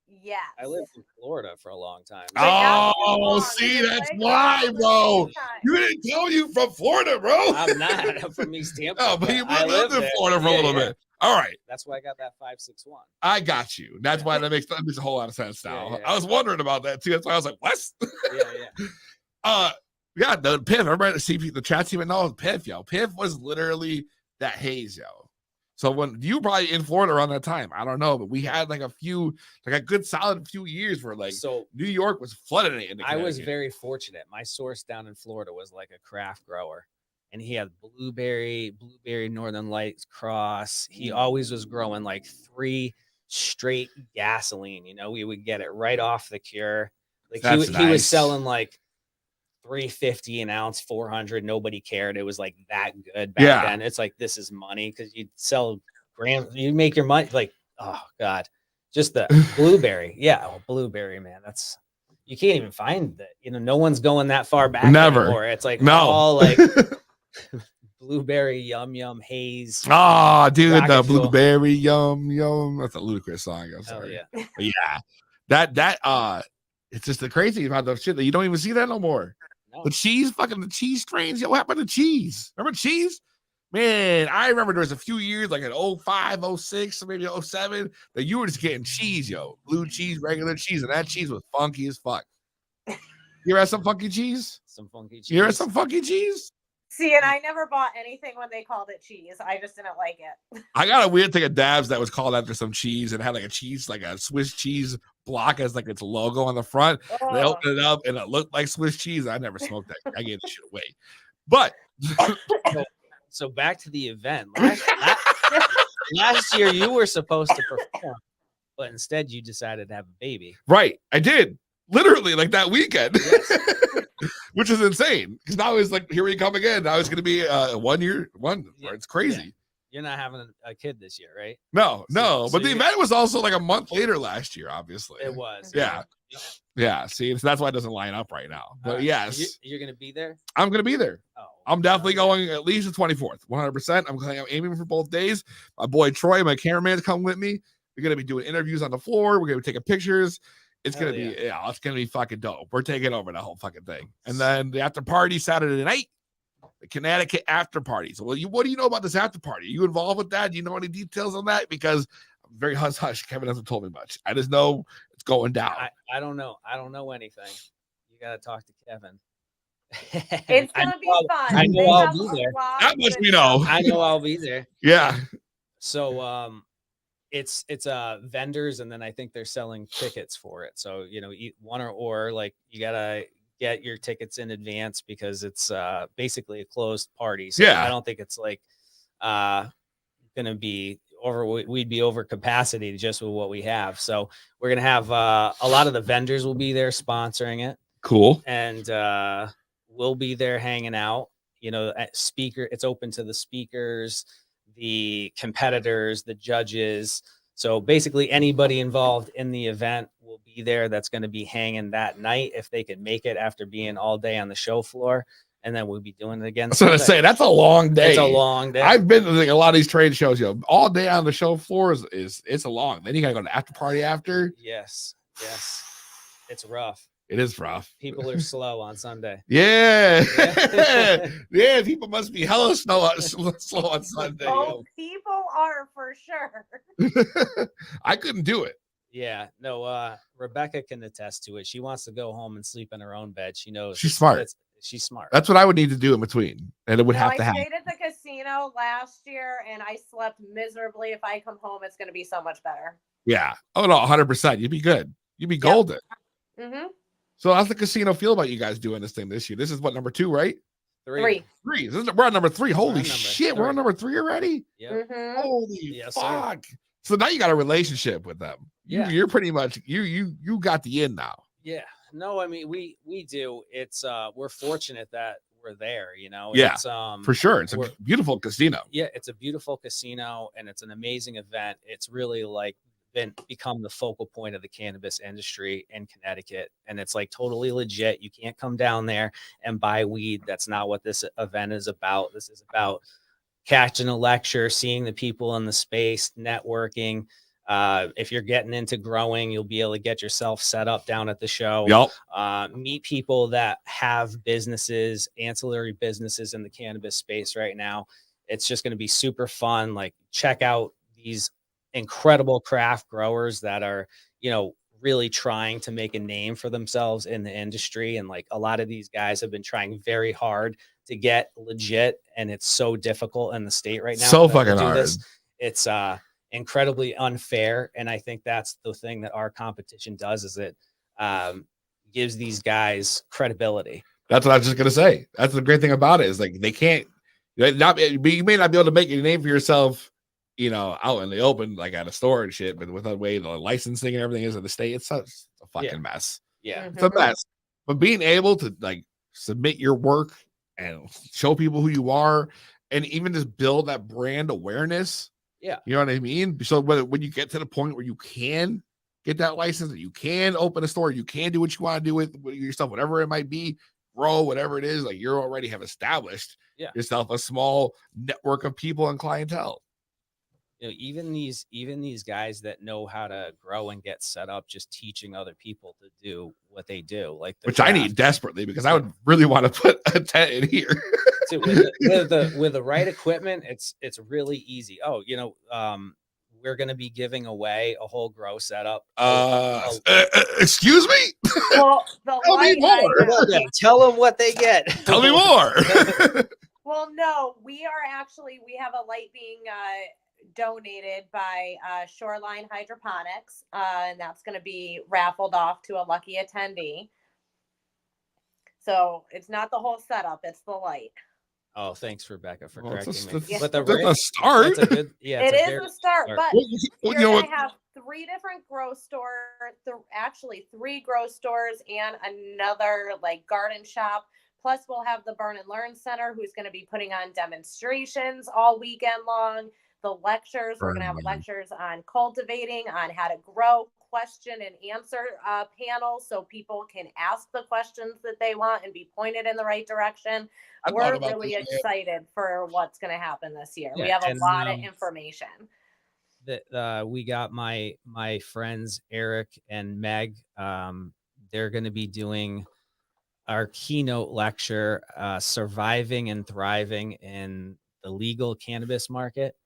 Yes. I lived in Florida for a long time. Oh, see, that's why, bro. You didn't tell you from Florida, bro. I'm not. I'm from East Tampa. Oh, but you lived in Florida for a little bit. All right. That's why I got that 561. I got you. That's why that makes a whole lot of sense now. Yeah. I was wondering about that too. That's why I was like, what? Yeah. Yeah, the Piff. Everybody the chat team knows Piff, yo. Piff was literally that Haze, yo. So when you probably in Florida around that time, I don't know, but we had like a good solid few years where New York was flooding it. I was very fortunate. My source down in Florida was like a craft grower. and he had blueberry Northern Lights cross. He always was growing like 3 straight gasoline. You know, we would get it right off the cure. Like he was nice. selling like $350 an ounce, 400. Nobody cared. It was like that good back then. It's like, this is money because you'd sell grams. You make your money like, oh God, just the blueberry. Yeah, well, blueberry, man. That's, you can't even find that. You know, no one's going that far back anymore. It's like all like blueberry yum Haze. Oh, dude, Rocket the Fuel. blueberry yum. That's a ludicrous song. I'm Oh sorry. yeah. But yeah, that it's just the crazy about the shit that you don't even see that no more. No. The cheese strains. Yo, what happened to cheese? Remember cheese? Man, I remember there was a few years like in 05, 06, maybe 07 that you were just getting cheese, yo. Blue cheese, regular cheese, and that cheese was funky as fuck. You ever had some funky cheese? Some funky cheese. You ever had some funky cheese? See, and I never bought anything when they called it cheese. I just didn't like it. I got a weird thing of Dabs that was called after some cheese and had like a cheese, like a Swiss cheese block as like its logo on the front. Oh. They opened it up and it looked like Swiss cheese. I never smoked that. I gave the shit away. But so back to the event. Last year you were supposed to perform, but instead you decided to have a baby. right, I did literally like that weekend, Yes. which is insane because now it's like here we come again. Now it's going to be 1 year. Yeah. It's crazy. You're not having a kid this year, right? No, So but the you- event was also like a month later last year, obviously. It was. Yeah. Yeah, see, so that's why it doesn't line up right now. But All right. yes, You're gonna be there. I'm going to be there. Oh, I'm definitely okay. going at least the 24th, 100%. I'm aiming for both days. My boy Troy, my cameraman's come with me. We're going to be doing interviews on the floor. We're going to be taking pictures. It's Hell going to be, it's going to be fucking dope. We're taking over the whole fucking thing. And then the after party Saturday night, the Connecticut after party. So, what do you know about this after party? Are you involved with that? Do you know any details on that? Because I'm very hush hush. Kevin hasn't told me much. I just know it's going down. I don't know. I don't know anything. You gotta talk to Kevin. It's I gonna be know fun. I know They I'll have be a there. lot That of much good we know. stuff. I know I'll be there. Yeah. So it's vendors, and then I think they're selling tickets for it. So one or like you gotta get your tickets in advance because it's basically a closed party. So Yeah. I don't think it's like gonna be over. We'd be over capacity just with what we have. So we're gonna have a lot of the vendors will be there sponsoring it. Cool. And we'll be there hanging out. It's open to the speakers, the competitors, the judges. So basically anybody involved in the event will be there that's going to be hanging that night if they can make it after being all day on the show floor. And then we'll be doing it again. That's what I say. That's a long day. It's a long day. I've been to like a lot of these trade shows, all day on the show floor is it's a long. Then you gotta go to after party after. Yes. It's rough. It is rough. People are slow on Sunday. Yeah. Yeah. Yeah, people must be hella slow on Sunday. Oh, people are for sure. yo. I couldn't do it. Yeah, no, Rebecca can attest to it. She wants to go home and sleep in her own bed. She knows She's smart. She's smart. That's what I would need to do in between. And it would have to I happen. stayed at the casino last year and I slept miserably. If I come home, it's going to be so much better. Yeah. Oh no, 100%. You'd be good. You'd be golden. Mm-hmm. So how's the casino feel about you guys doing this thing this year? This is what, number 2, right? 3. 3. We're on number 3. Holy number shit, 3. we're on number 3 already? Yep. Mm-hmm. Holy Yes, sir. fuck. So now you got a relationship with them. Yeah. You're pretty much you got the in now. Yeah. No, I mean we do. It's we're fortunate that we're there, Yeah, It's For sure. It's a we're- beautiful casino. yeah, it's a beautiful casino and it's an amazing event. It's really like become the focal point of the cannabis industry in Connecticut. And it's like totally legit. You can't come down there and buy weed. That's not what this event is about. This is about catching a lecture, seeing the people in the space, networking. If you're getting into growing, you'll be able to get yourself set up down at the show. Yup. Meet people that have businesses, ancillary businesses in the cannabis space right now. It's just going to be super fun. Like check out these incredible craft growers that are, really trying to make a name for themselves in the industry. And like a lot of these guys have been trying very hard to get legit. And it's so difficult in the state right now. So to fucking do hard. this. It's incredibly unfair. And I think that's the thing that our competition does is it gives these guys credibility. That's what I was just gonna say. That's the great thing about it is like they can't You may not be able to make a name for yourself, out in the open, like at a store and shit, but with the way the licensing and everything is in the state, it's a fucking mess. Yeah. It's a mess. But being able to like submit your work and show people who you are, and even just build that brand awareness. Yeah. You know what I mean? So when you get to the point where you can get that license, and you can open a store, you can do what you want to do with yourself, whatever it might be, grow, whatever it is, like you already have established yourself a small network of people and clientele. Even these guys that know how to grow and get set up, just teaching other people to do what they do, like which I need desperately, because I would really want to put a tent in here. So with the right equipment, it's really easy. Oh, we're going to be giving away a whole grow setup. Excuse me? Well, Tell me more. Tell them what they get. Tell me more. Well, no, we have a light being donated by Shoreline Hydroponics, and that's going to be raffled off to a lucky attendee. So it's not the whole setup; it's the light. Oh, thanks, Rebecca, for correcting me. But that's a start. It is a start, but you're going to have 3 different grow stores, actually 3 grow stores and another like garden shop. Plus, we'll have the Burn and Learn Center, who's going to be putting on demonstrations all weekend long. The lectures, we're going to have lectures on cultivating, on how to grow, question and answer panels, so people can ask the questions that they want and be pointed in the right direction. We're really excited for what's going to happen this year. We have a lot of information. That we got my friends Eric and Meg. They're going to be doing our keynote lecture, surviving and thriving in the legal cannabis market.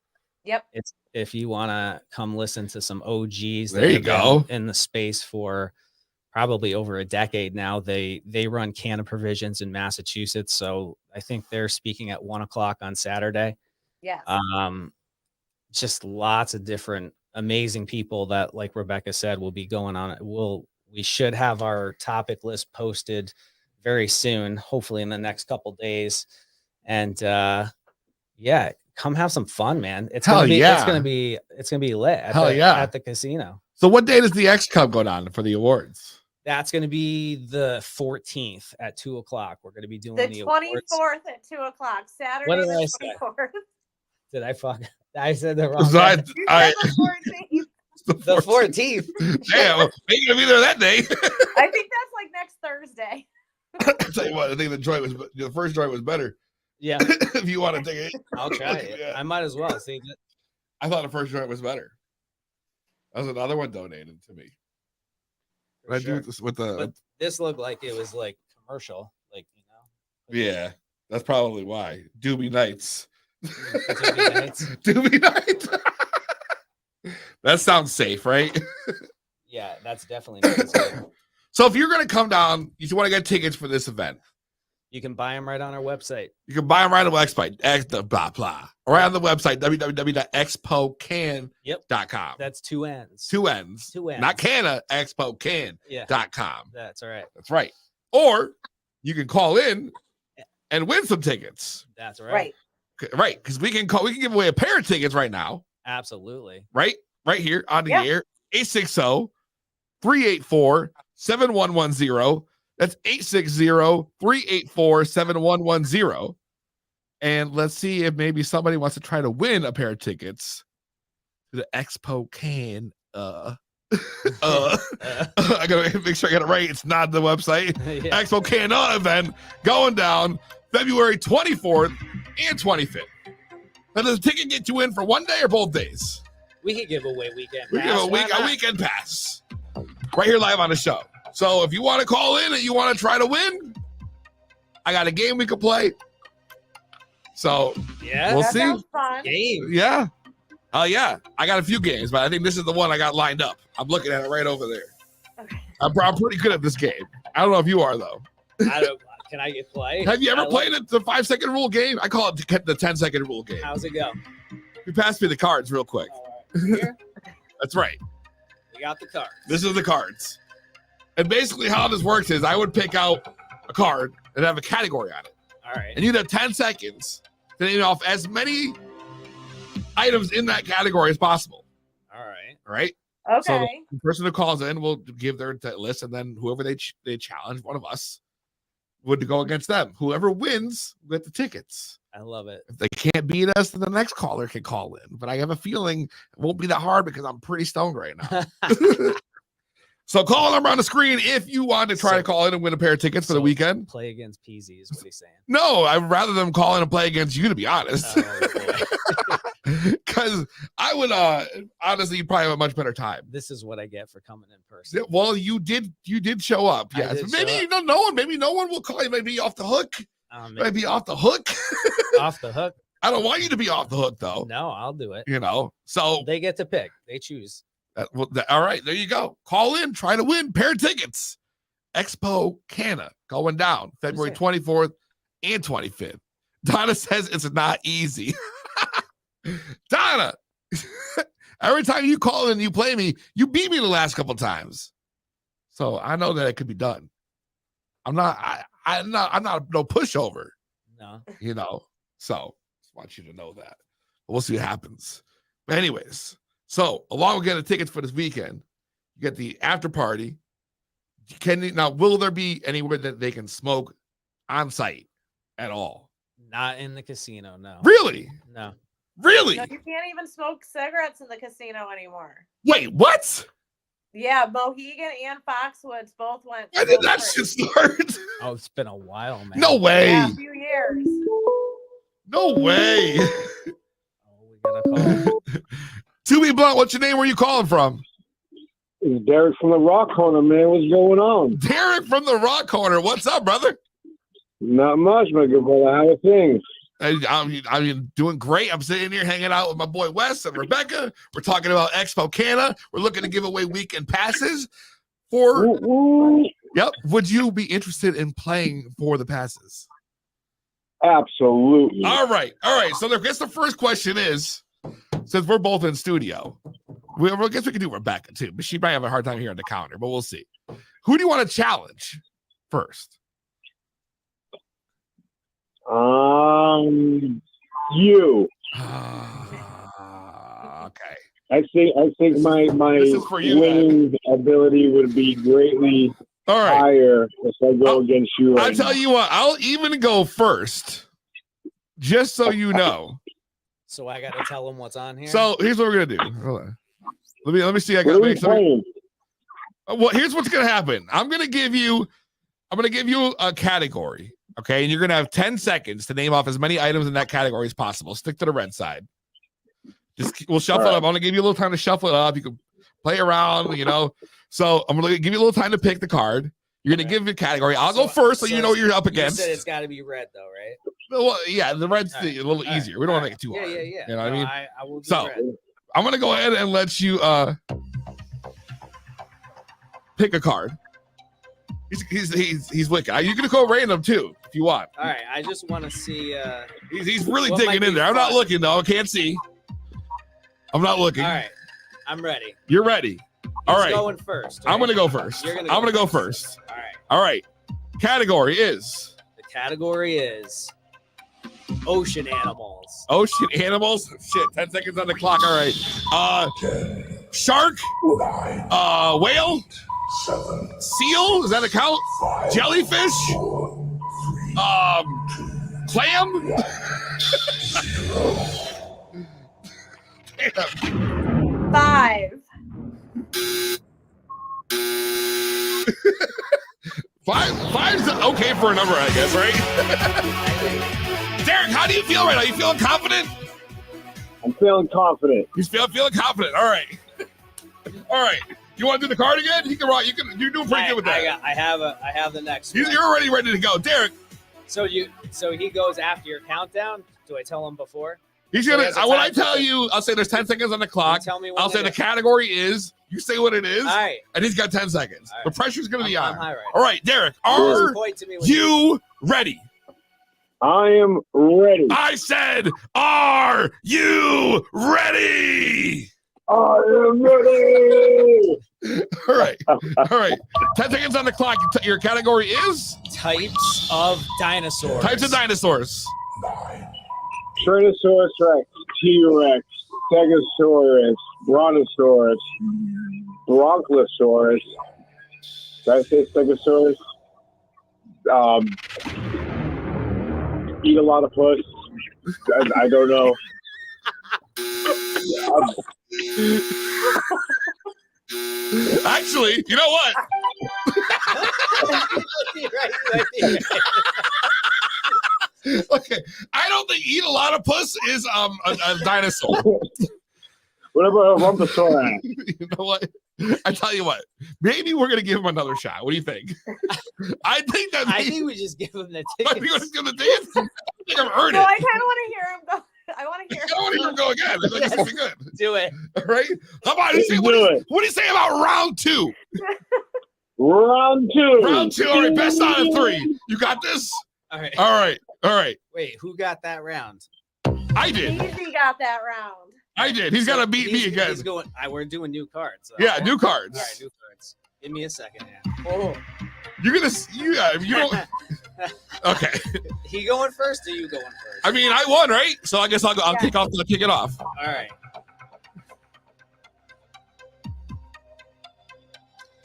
Yep. It's if you want to come listen to some OGs there you go in the space for probably over a decade now. They run Canna Provisions in Massachusetts, so I think they're speaking at 1:00 on Saturday. Yes. Just lots of different amazing people that, like Rebecca said, will be going on. We should have our topic list posted very soon, hopefully in the next couple days. And come have some fun, man. It's gonna be lit at the casino. So what day does the X Cup go down for the awards? That's going to be the 14th at 2:00. We're going to be doing the 24th at 2:00. Saturday. What did I say? Did I fuck? I said the wrong. The 14th. Damn, ain't gonna be there that day. I think that's like next Thursday. I'll tell you what, I think the first joint was better. Yeah. If you want to take it, I'll try it. Yeah. I might as well. See, I thought the first joint was better. That was another one donated to me. I do this with but this looked like it was like commercial, like Yeah, that's probably why. Doobie Nights. Doobie Nights. Doobie Nights. That sounds safe, right? Yeah, that's definitely safe. So if you're going to come down, you want to get tickets for this event. You can buy them right on our website. You can buy them right on the website, right on the website, www.XpoCanna.com. That's 2 N's. 2 N's. 2 N's. Not Canna, XpoCanna.com. That's all right. That's right. Or you can call in and win some tickets. That's right. Right, because we can give away a pair of tickets right now. Absolutely. Right here on the air. 860-384-7110. That's 860-384-7110. And let's see if maybe somebody wants to try to win a pair of tickets to the XpoCanna. I gotta make sure I got it right. It's not the website. Yeah. XpoCanna event going down February 24th and 25th. Now, does the ticket get you in for one day or both days? We can give away weekend pass. We give a weekend pass right here live on the show. So if you want to call in and you want to try to win, I got a game we could play. So we'll see. Sounds fun. Game. Yeah. Oh yeah. I got a few games, but I think this is the one I got lined up. I'm looking at it right over there. Okay. I'm pretty good at this game. I don't know if you are though. Can I get play? Have you ever played the 5-second rule game? I call it the 10-second rule game. How's it go? You pass me the cards real quick. Here? That's right. We got the cards. This is the cards. And basically how this works is I would pick out a card and have a category on it. All right. And you'd have 10 seconds to name off as many items in that category as possible. All right. All right. Okay. So the person who calls in will give their list, and then whoever they challenge, one of us, would go against them. Whoever wins with the tickets. I love it. If they can't beat us, then the next caller can call in. But I have a feeling it won't be that hard because I'm pretty stoned right now. So call number on the screen if you want to try to call in and win a pair of tickets for the weekend. Play against PZ is what he's saying. No, I'd rather them call in and play against you, to be honest. Oh, Because I would honestly, you probably have a much better time. this is what I get for coming in person. Well, you did show up. I Yes. did Maybe show up. maybe no one will call you. Maybe off the hook. Maybe Maybe off the hook. off the hook. I don't want you to be off the hook though. No, I'll do it. You know. So They get to pick. They choose. all right, there you go. Call in, try to win pair of tickets. XpoCanna going down February 24th and 25th. Donna says it's not easy. Donna, every time you call in and you play me, you beat me the last couple times. So I know that it could be done. I'm not no pushover, No. you know. So just want you to know that. We'll see what happens. But anyways, so along with getting tickets for this weekend, you get the after party. Will there be anywhere that they can smoke on site at all? Not in the casino. No. Really? No. Really? No, you can't even smoke cigarettes in the casino anymore. Wait, what? Yeah, Mohegan and Foxwoods both went. When did that smoke-free. shit start? Oh, it's been a while, man. No way. Yeah, a few years. No way. Oh, we got a call. To be blunt, what's your name? Where you calling from? It's Derek from the Rock Corner, man. What's going on? Derek from the Rock Corner. What's up, brother? Not much, my good brother. How are things? I'm doing great. I'm sitting here hanging out with my boy Wes and Rebecca. We're talking about XpoCanna. We're looking to give away weekend passes for. Ooh, Yep. Would you be interested in playing for the passes? absolutely. All right. So I guess the first question is, since we're both in studio, I guess we could do Rebecca too, but she might have a hard time here on the counter, but we'll see. Who do you want to challenge first? You. Okay. I think my This is for you, winning ability would be greatly All right. higher if I go against you. I'll Right tell you what, I'll even go first, just so you know. So I got to tell them what's on here. So here's what we're gonna do. Hold on. Let me see. I now. got What are we make sure. playing? Well, here's what's gonna happen. I'm gonna give you a category, okay? And you're gonna have 10 seconds to name off as many items in that category as possible. Stick to the red side. We'll shuffle it up. I'm gonna give you a little time to shuffle it up. You can play around, you know. So I'm gonna give you a little time to pick the card. You're gonna give your category. I'll go first, so you know what you're up against. You said it's got to be red, though, right? Well, yeah, the red's All right. a little All easier. right. We don't want All to make it too right. hard. Yeah. You know what I mean? I will do So, red. I'm gonna go ahead and let you pick a card. He's wicked. You can go random too if you want. All right. I just want to see. He's really What digging might in be there. I'm not fun? looking though. I can't see. I'm not looking. All right. I'm ready. You're ready. All Who's right. going first. I'm right? gonna go first. You're I'm gonna gonna go first. All right. All right. Category is The category is ocean animals. ocean animals. Shit. 10 seconds on the clock. All right. Shark. Whale. Seal. Does that count? Jellyfish. Clam. Damn. 5. Five's okay for a number, I guess, right? Derek, how do you feel right now? You feeling confident? I'm feeling confident. You feeling confident. All right. All right. You want to do the card again? You can rock. You're doing pretty good with that. I have the next one. You're already ready to go. Derek, So he goes after your countdown. Do I tell him before? he's So gonna there's a when I time tell limit. you, I'll say there's 10 seconds on the clock. You tell me when I'll it say the is. category is, you say what it is, All right. and he's got 10 seconds. All right. The pressure's gonna be I'm on. high right All right, Derek, now. are Point to me when you ready? I am ready. I said, are you ready? I am ready. All right. All right. 10 seconds on the clock. Your category is types of dinosaurs. types of dinosaurs. Tyrannosaurus Rex, T-Rex, Stegosaurus, Brontosaurus, Bronchosaurus. Did I say Stegosaurus? Eat a lot of puss. I don't know. Actually, you know what? Okay, I don't think eat a lot of puss is a dinosaur. What about a Rumpusauran? You know what? I tell you what, maybe we're gonna give him another shot. What do you think? I think we just give him the I think we're tickets. just gonna tickets. I think I've heard No, it. I kind of want to hear him go. I want to hear. I want to hear him go again. I think it's gonna be good. Do it. All right. How about what do you say about round two? Round two. Round two. All right. Best out of three. You got this. All right. All right. All right. Wait, who got that round? I did. Easy got that round. I did. He's got to beat me again. He's going. We're doing new cards. So. Yeah, new cards. All right, new cards. Give me a second. Yeah. Oh. You're gonna. You don't. Okay. He going first? Or you going first? I mean, I won, right? So I guess I'll kick off. I'll kick it off. All right.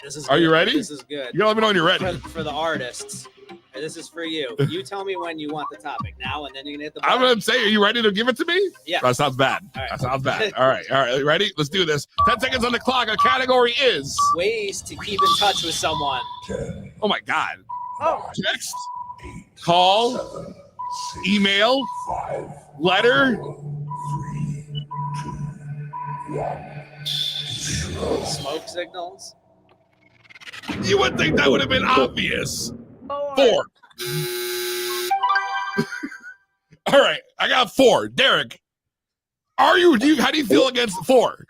This is. Are you ready? This is good. You gotta let me know when you're ready. For the artists. This is for you. You tell me when you want the topic now, and then you're gonna hit the I'm button. gonna say, are you ready to give it to me? Yeah. That sounds bad. All right. That sounds bad. All right. All right. Ready? Let's do this. 10 seconds on the clock. Our category is ways to keep in touch with someone. Oh my God. Oh. Text, call, email, letter. Smoke signals. You would think that would have been obvious. 4. All right, I got 4. Derek, how do you feel against 4?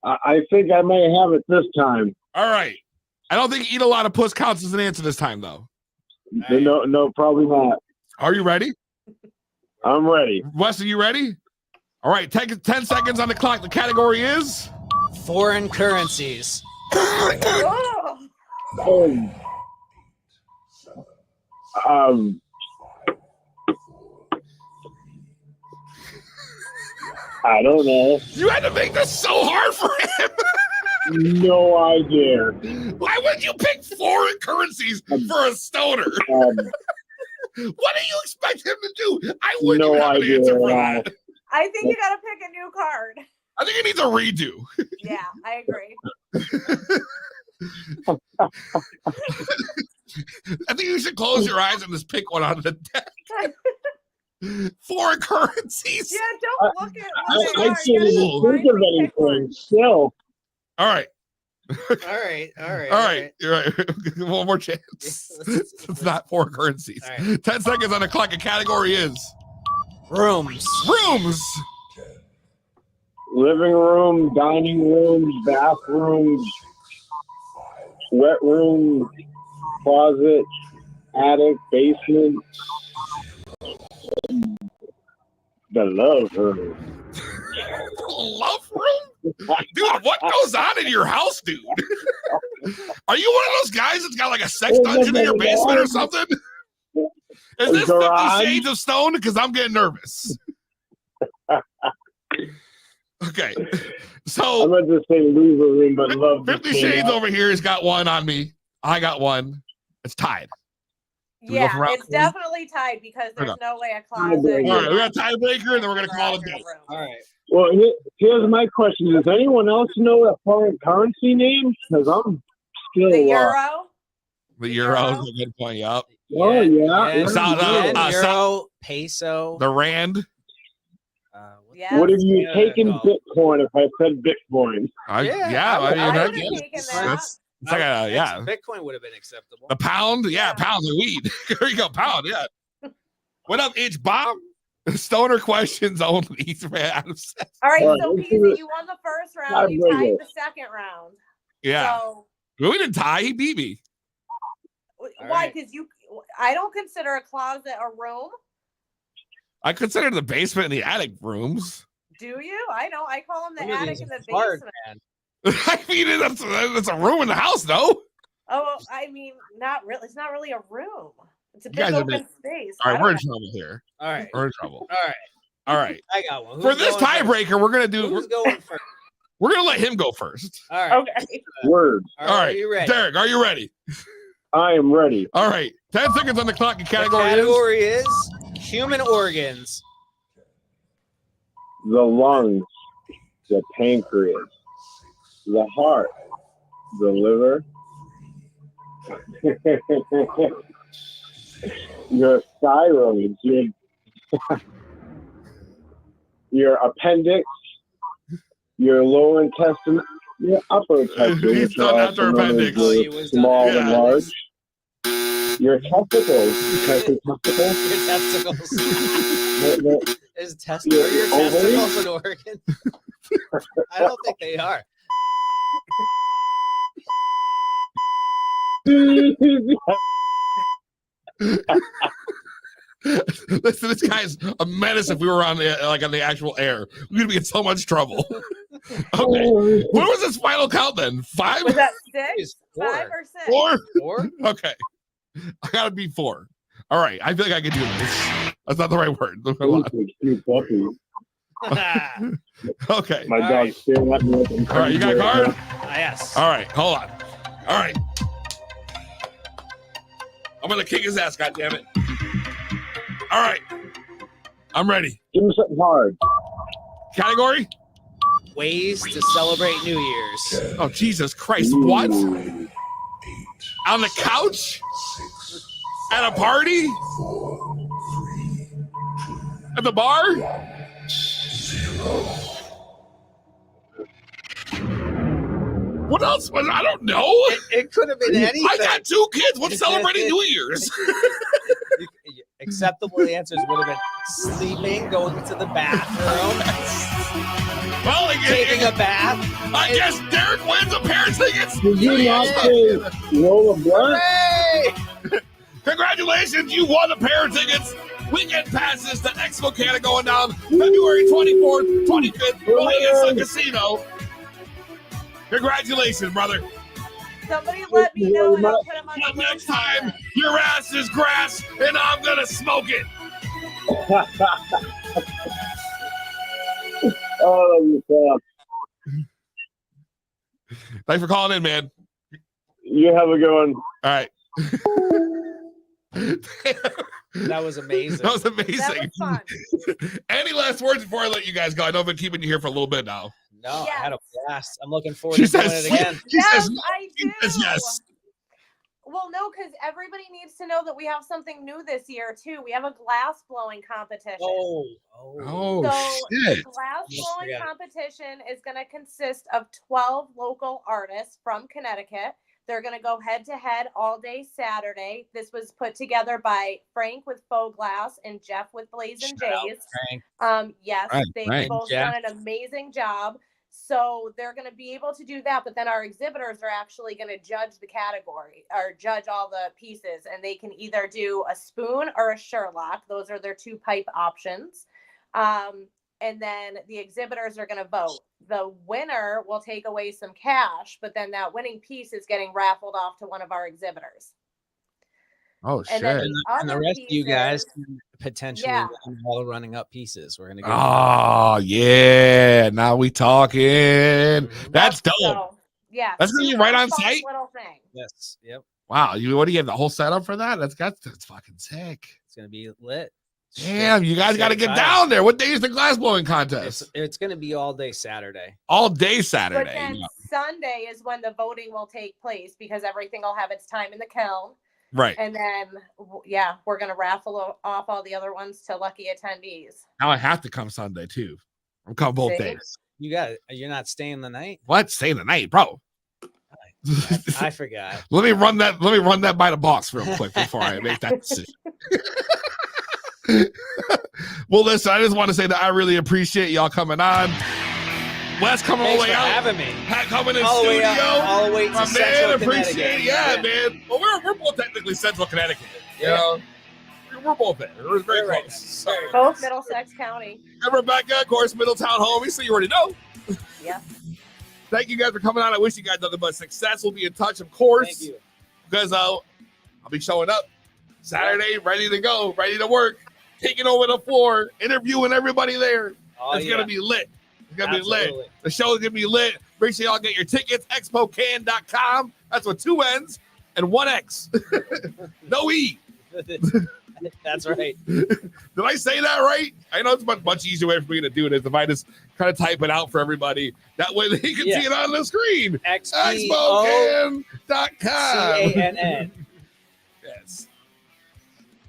I think I may have it this time. All right. I don't think eat a lot of puss counts as an answer this time, though. Right. No, probably not. Are you ready? I'm ready. Wes, are you ready? All right, 10 seconds on the clock. The category is foreign currencies. I don't know. You had to make this so hard for him. No idea. Why would you pick foreign currencies for a stoner? What do you expect him to do? I wouldn't have an answer for that. I think you got to pick a new card. I think it needs a redo. Yeah, I agree. I think you should close your eyes and just pick one out of the deck. Foreign currencies. Yeah, don't look at what I they are. can't even think of anything still. All right. All right. One more chance. It's not foreign currencies. Right. 10 seconds on the clock. A category is rooms. Living room, dining rooms, bathrooms, wet room, closet, attic, basement. The love room. Love room? Dude, what goes on in your house, dude? Are you one of those guys that's got like a sex dungeon in your basement or something? Is this 50 Shades of Stone? Because I'm getting nervous. Okay. So I'm going to say loser room, but love 50 Shades over here has got one on me. I got one. It's tied. Yeah, it's definitely tied because there's no way a closet. All right, we got a tiebreaker, and then we're going to call it day. All right. Well, here's my question. Does anyone else know a foreign currency name? Because I'm still... The euro? The euro is a good point, yep. Oh, yeah. Euro, peso. The rand. Would have you taken Bitcoin if I said Bitcoin? I mean, that's like Bitcoin would have been acceptable. The pound, pounds of weed. There you go, pound, yeah. What up, H Bob? Stoner questions only. All right, so Beezy, you won the first round. You tied the second round. Yeah. So, we didn't tie. He beat me. Why? Because I don't consider a closet a room. I consider the basement and the attic rooms. Do you? I know. I call them the attic and the basement. I mean, that's a room in the house, though. Oh, I mean, not really. It's not really a room. It's a big open space. All right, we're in trouble here. All right. We're in trouble. All right. All right. I got one. For this tiebreaker, we're gonna Who's going first? we're gonna let him go first. All right. Okay. Word. All right. Are you ready? Derek, are you ready? I am ready. All right. 10 seconds on the clock. Your The category, category is human organs. The lungs, the pancreas, the heart, the liver, your thyroid, your appendix, your lower intestine, your upper intestine, He's which done are after also known as appendix. Oh, he your was done small after and appendix. large. Your testicles, testicles. Your testicles. The- Is are your Your testicles an organ? I don't think they are. Listen, this guy's a menace. If we were on the actual air, we're gonna be in so much trouble. Okay, what was this final count then? 5? Was that It's 6, four. 5, or 6? 4? 4? Okay, I gotta be 4. All right, I feel like I can do this. That's not the right word. Hold on. You puppy. Okay. My All dog right. staring at me. Like I'm All right, you got a card? Yes. All right, hold on. All right. I'm gonna kick his ass, goddammit. All right. I'm ready. Give me something hard. Category? Ways to celebrate New Year's. Oh, Jesus Christ. What? Ooh. On the couch? At a party? At the bar? What else? I don't know. It could have been anything. I got 2 kids. What's celebrating New Year's? Acceptable answers would have been sleeping, going to the bathroom, Well, taking a bath. I guess Derek wins a pair of tickets. Did you not say roll a blunt? Hooray! Congratulations, you won a pair of tickets. Weekend passes to XpoCanna going down February 24th, 25th, Williamson Casino. Congratulations, brother. Somebody let me know and I'll put him on the But next list. time, your ass is grass and I'm going to smoke it. Oh, fuck. Thanks for calling in, man. You have a good one. All right. That was amazing. That was amazing. That was fun. Any last words before I let you guys go? I know I've been keeping you here for a little bit now. No, I had a blast. I'm looking forward She to doing says, it again. she Yes, says, I she do. says yes. Well, no, because everybody needs to know that we have something new this year, too. We have a glass blowing competition. Oh, So shit. the glass blowing forget it. competition is going to consist of 12 local artists from Connecticut. They're going to go head to head all day Saturday. This was put together by Frank with Faux Glass and Jeff with Blazing Shout out, Jays. Frank. Yes, Right, they've right. both Jeff. done an amazing job. So they're going to be able to do that, but then our exhibitors are actually going to judge the category or judge all the pieces, and they can either do a spoon or a Sherlock. Those are their 2 pipe options. And then the exhibitors are going to vote. The winner will take away some cash, but then that winning piece is getting raffled off to one of our exhibitors. Oh, And then shit. And the other rest of you guys pieces- can potentially Yeah. win all the running up pieces. We're gonna go. Oh, yeah. Now we talking. That's dope. So, yeah. That's gonna be super right on fun site? Little thing. Yes. Yep. Wow. What do you have? The whole setup for that? That's fucking sick. It's gonna be lit. Damn, you guys So got to get excited. down there. What day is the glass blowing contest? It's gonna be all day Saturday. All day But Saturday. then Sunday is when the voting will take place because everything will have its time in the kiln. Right. And then, yeah, we're going to raffle off all the other ones to lucky attendees. Now I have to come Sunday too. I'm coming both See? days. You got it. You're not staying the night. What? Stay the night, bro. I forgot. Let me run that by the boss real quick before I make that decision. Well, listen, I just want to say that I really appreciate y'all coming on. Wes coming all Thanks the way for out. having me. Pat coming in All the way studio. out, all the way to My Central man, appreciate Connecticut. it. Yeah, man. Well, we're both technically Central Connecticut. You Yeah. know, we're both there. We're very We're right close. there. So, Both Middlesex County. and Rebecca, of course, Middletown homie, so you already know. Yeah. Thank you guys for coming on. I wish you guys nothing but success. We'll be in touch, of course. Thank you. Because I'll be showing up Saturday, ready to go, ready to work. taking over the floor, interviewing everybody there. Oh, It's going to be lit. It's going to be Absolutely. lit. The show is going to be lit. Make sure y'all get your tickets, XpoCanna.com. That's with 2 N's and 1 X. No E. That's right. Did I say that right? I know it's a much easier way for me to do this if I just kind of type it out for everybody. That way they can see it on the screen. XpoCanna.com. XpoCanna. Yes.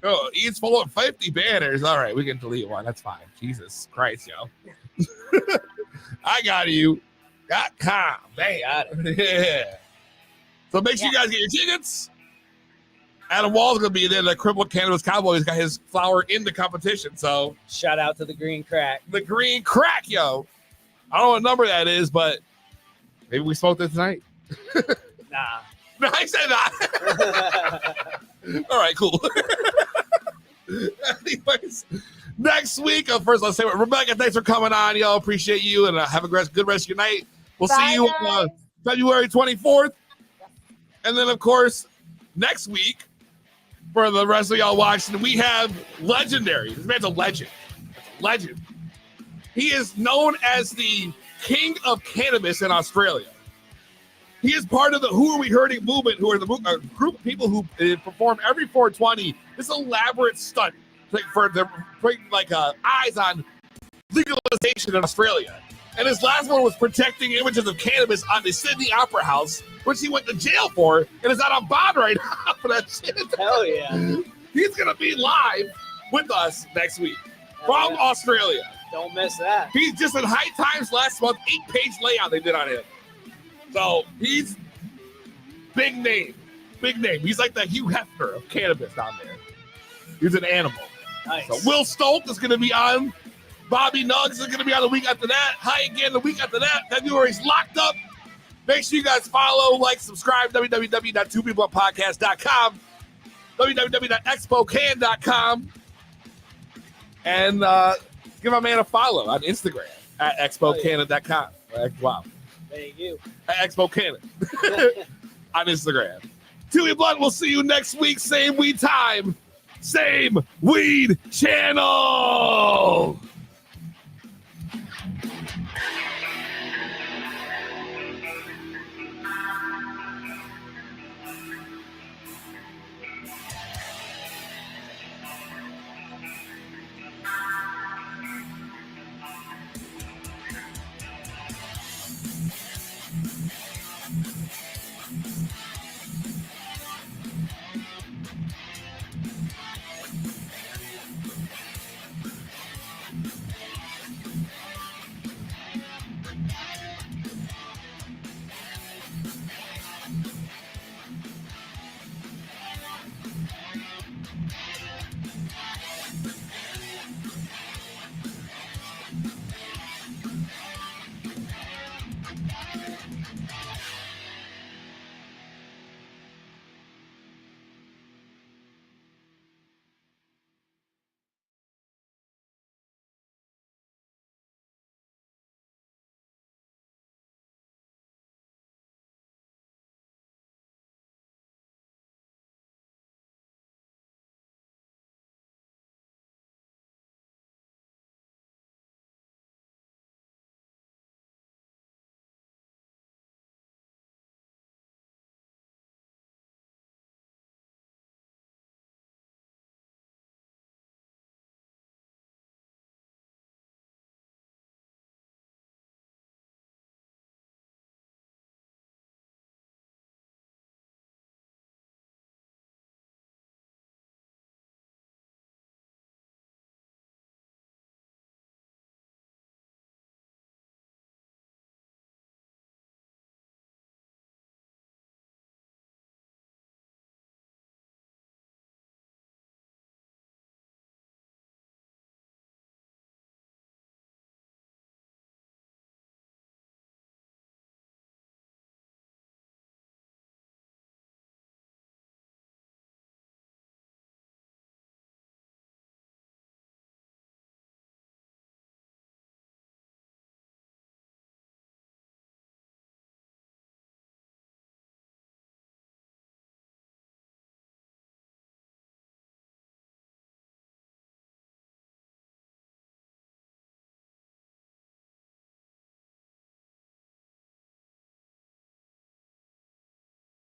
Oh, Ian's full of 50 banners. All right, we can delete one. That's fine. Jesus Christ, yo. I got you. .com. Bang. Got it. Yeah. So make sure you guys get your tickets. Adam Wall's going to be there. The Crippled Cannabis Cowboy has got his flower in the competition. So Shout out to the Green Crack. the Green Crack, yo. I don't know what number that is, but maybe we smoked it tonight. Nah. No, I said that. All right, cool. Anyways, next week, first let's say Rebecca, thanks for coming on, yo. Appreciate you, and have a good rest of your night. We'll see you on February 24th. And then, of course, next week, for the rest of y'all watching, we have legendary. This man's a legend. Legend. He is known as the king of cannabis in Australia. He is part of the Who Are We Hurting movement, who are the group of people who perform every 420. This elaborate stunt for the eyes on legalization in Australia. And his last one was protecting images of cannabis on the Sydney Opera House, which he went to jail for, and is out on bond right now for that shit. Hell yeah. He's going to be live with us next week from Australia. Don't miss that. He's just in High Times last month, 8-page layout they did on him. So he's big name. Big name. He's like the Hugh Hefner of cannabis down there. He's an animal. Nice. So Will Stolt is going to be on. Bobby Nuggs is going to be on the week after that. Hi again the week after that. February's locked up. Make sure you guys follow, like, subscribe, www.2bbluntpodcast.com, www.XpoCanna.com, and give my man a follow on Instagram at XpoCanna.com. Wow. Thank you. At XpoCanna on Instagram. 2B Blunt, we'll see you next week. Same weed time. Same weed channel.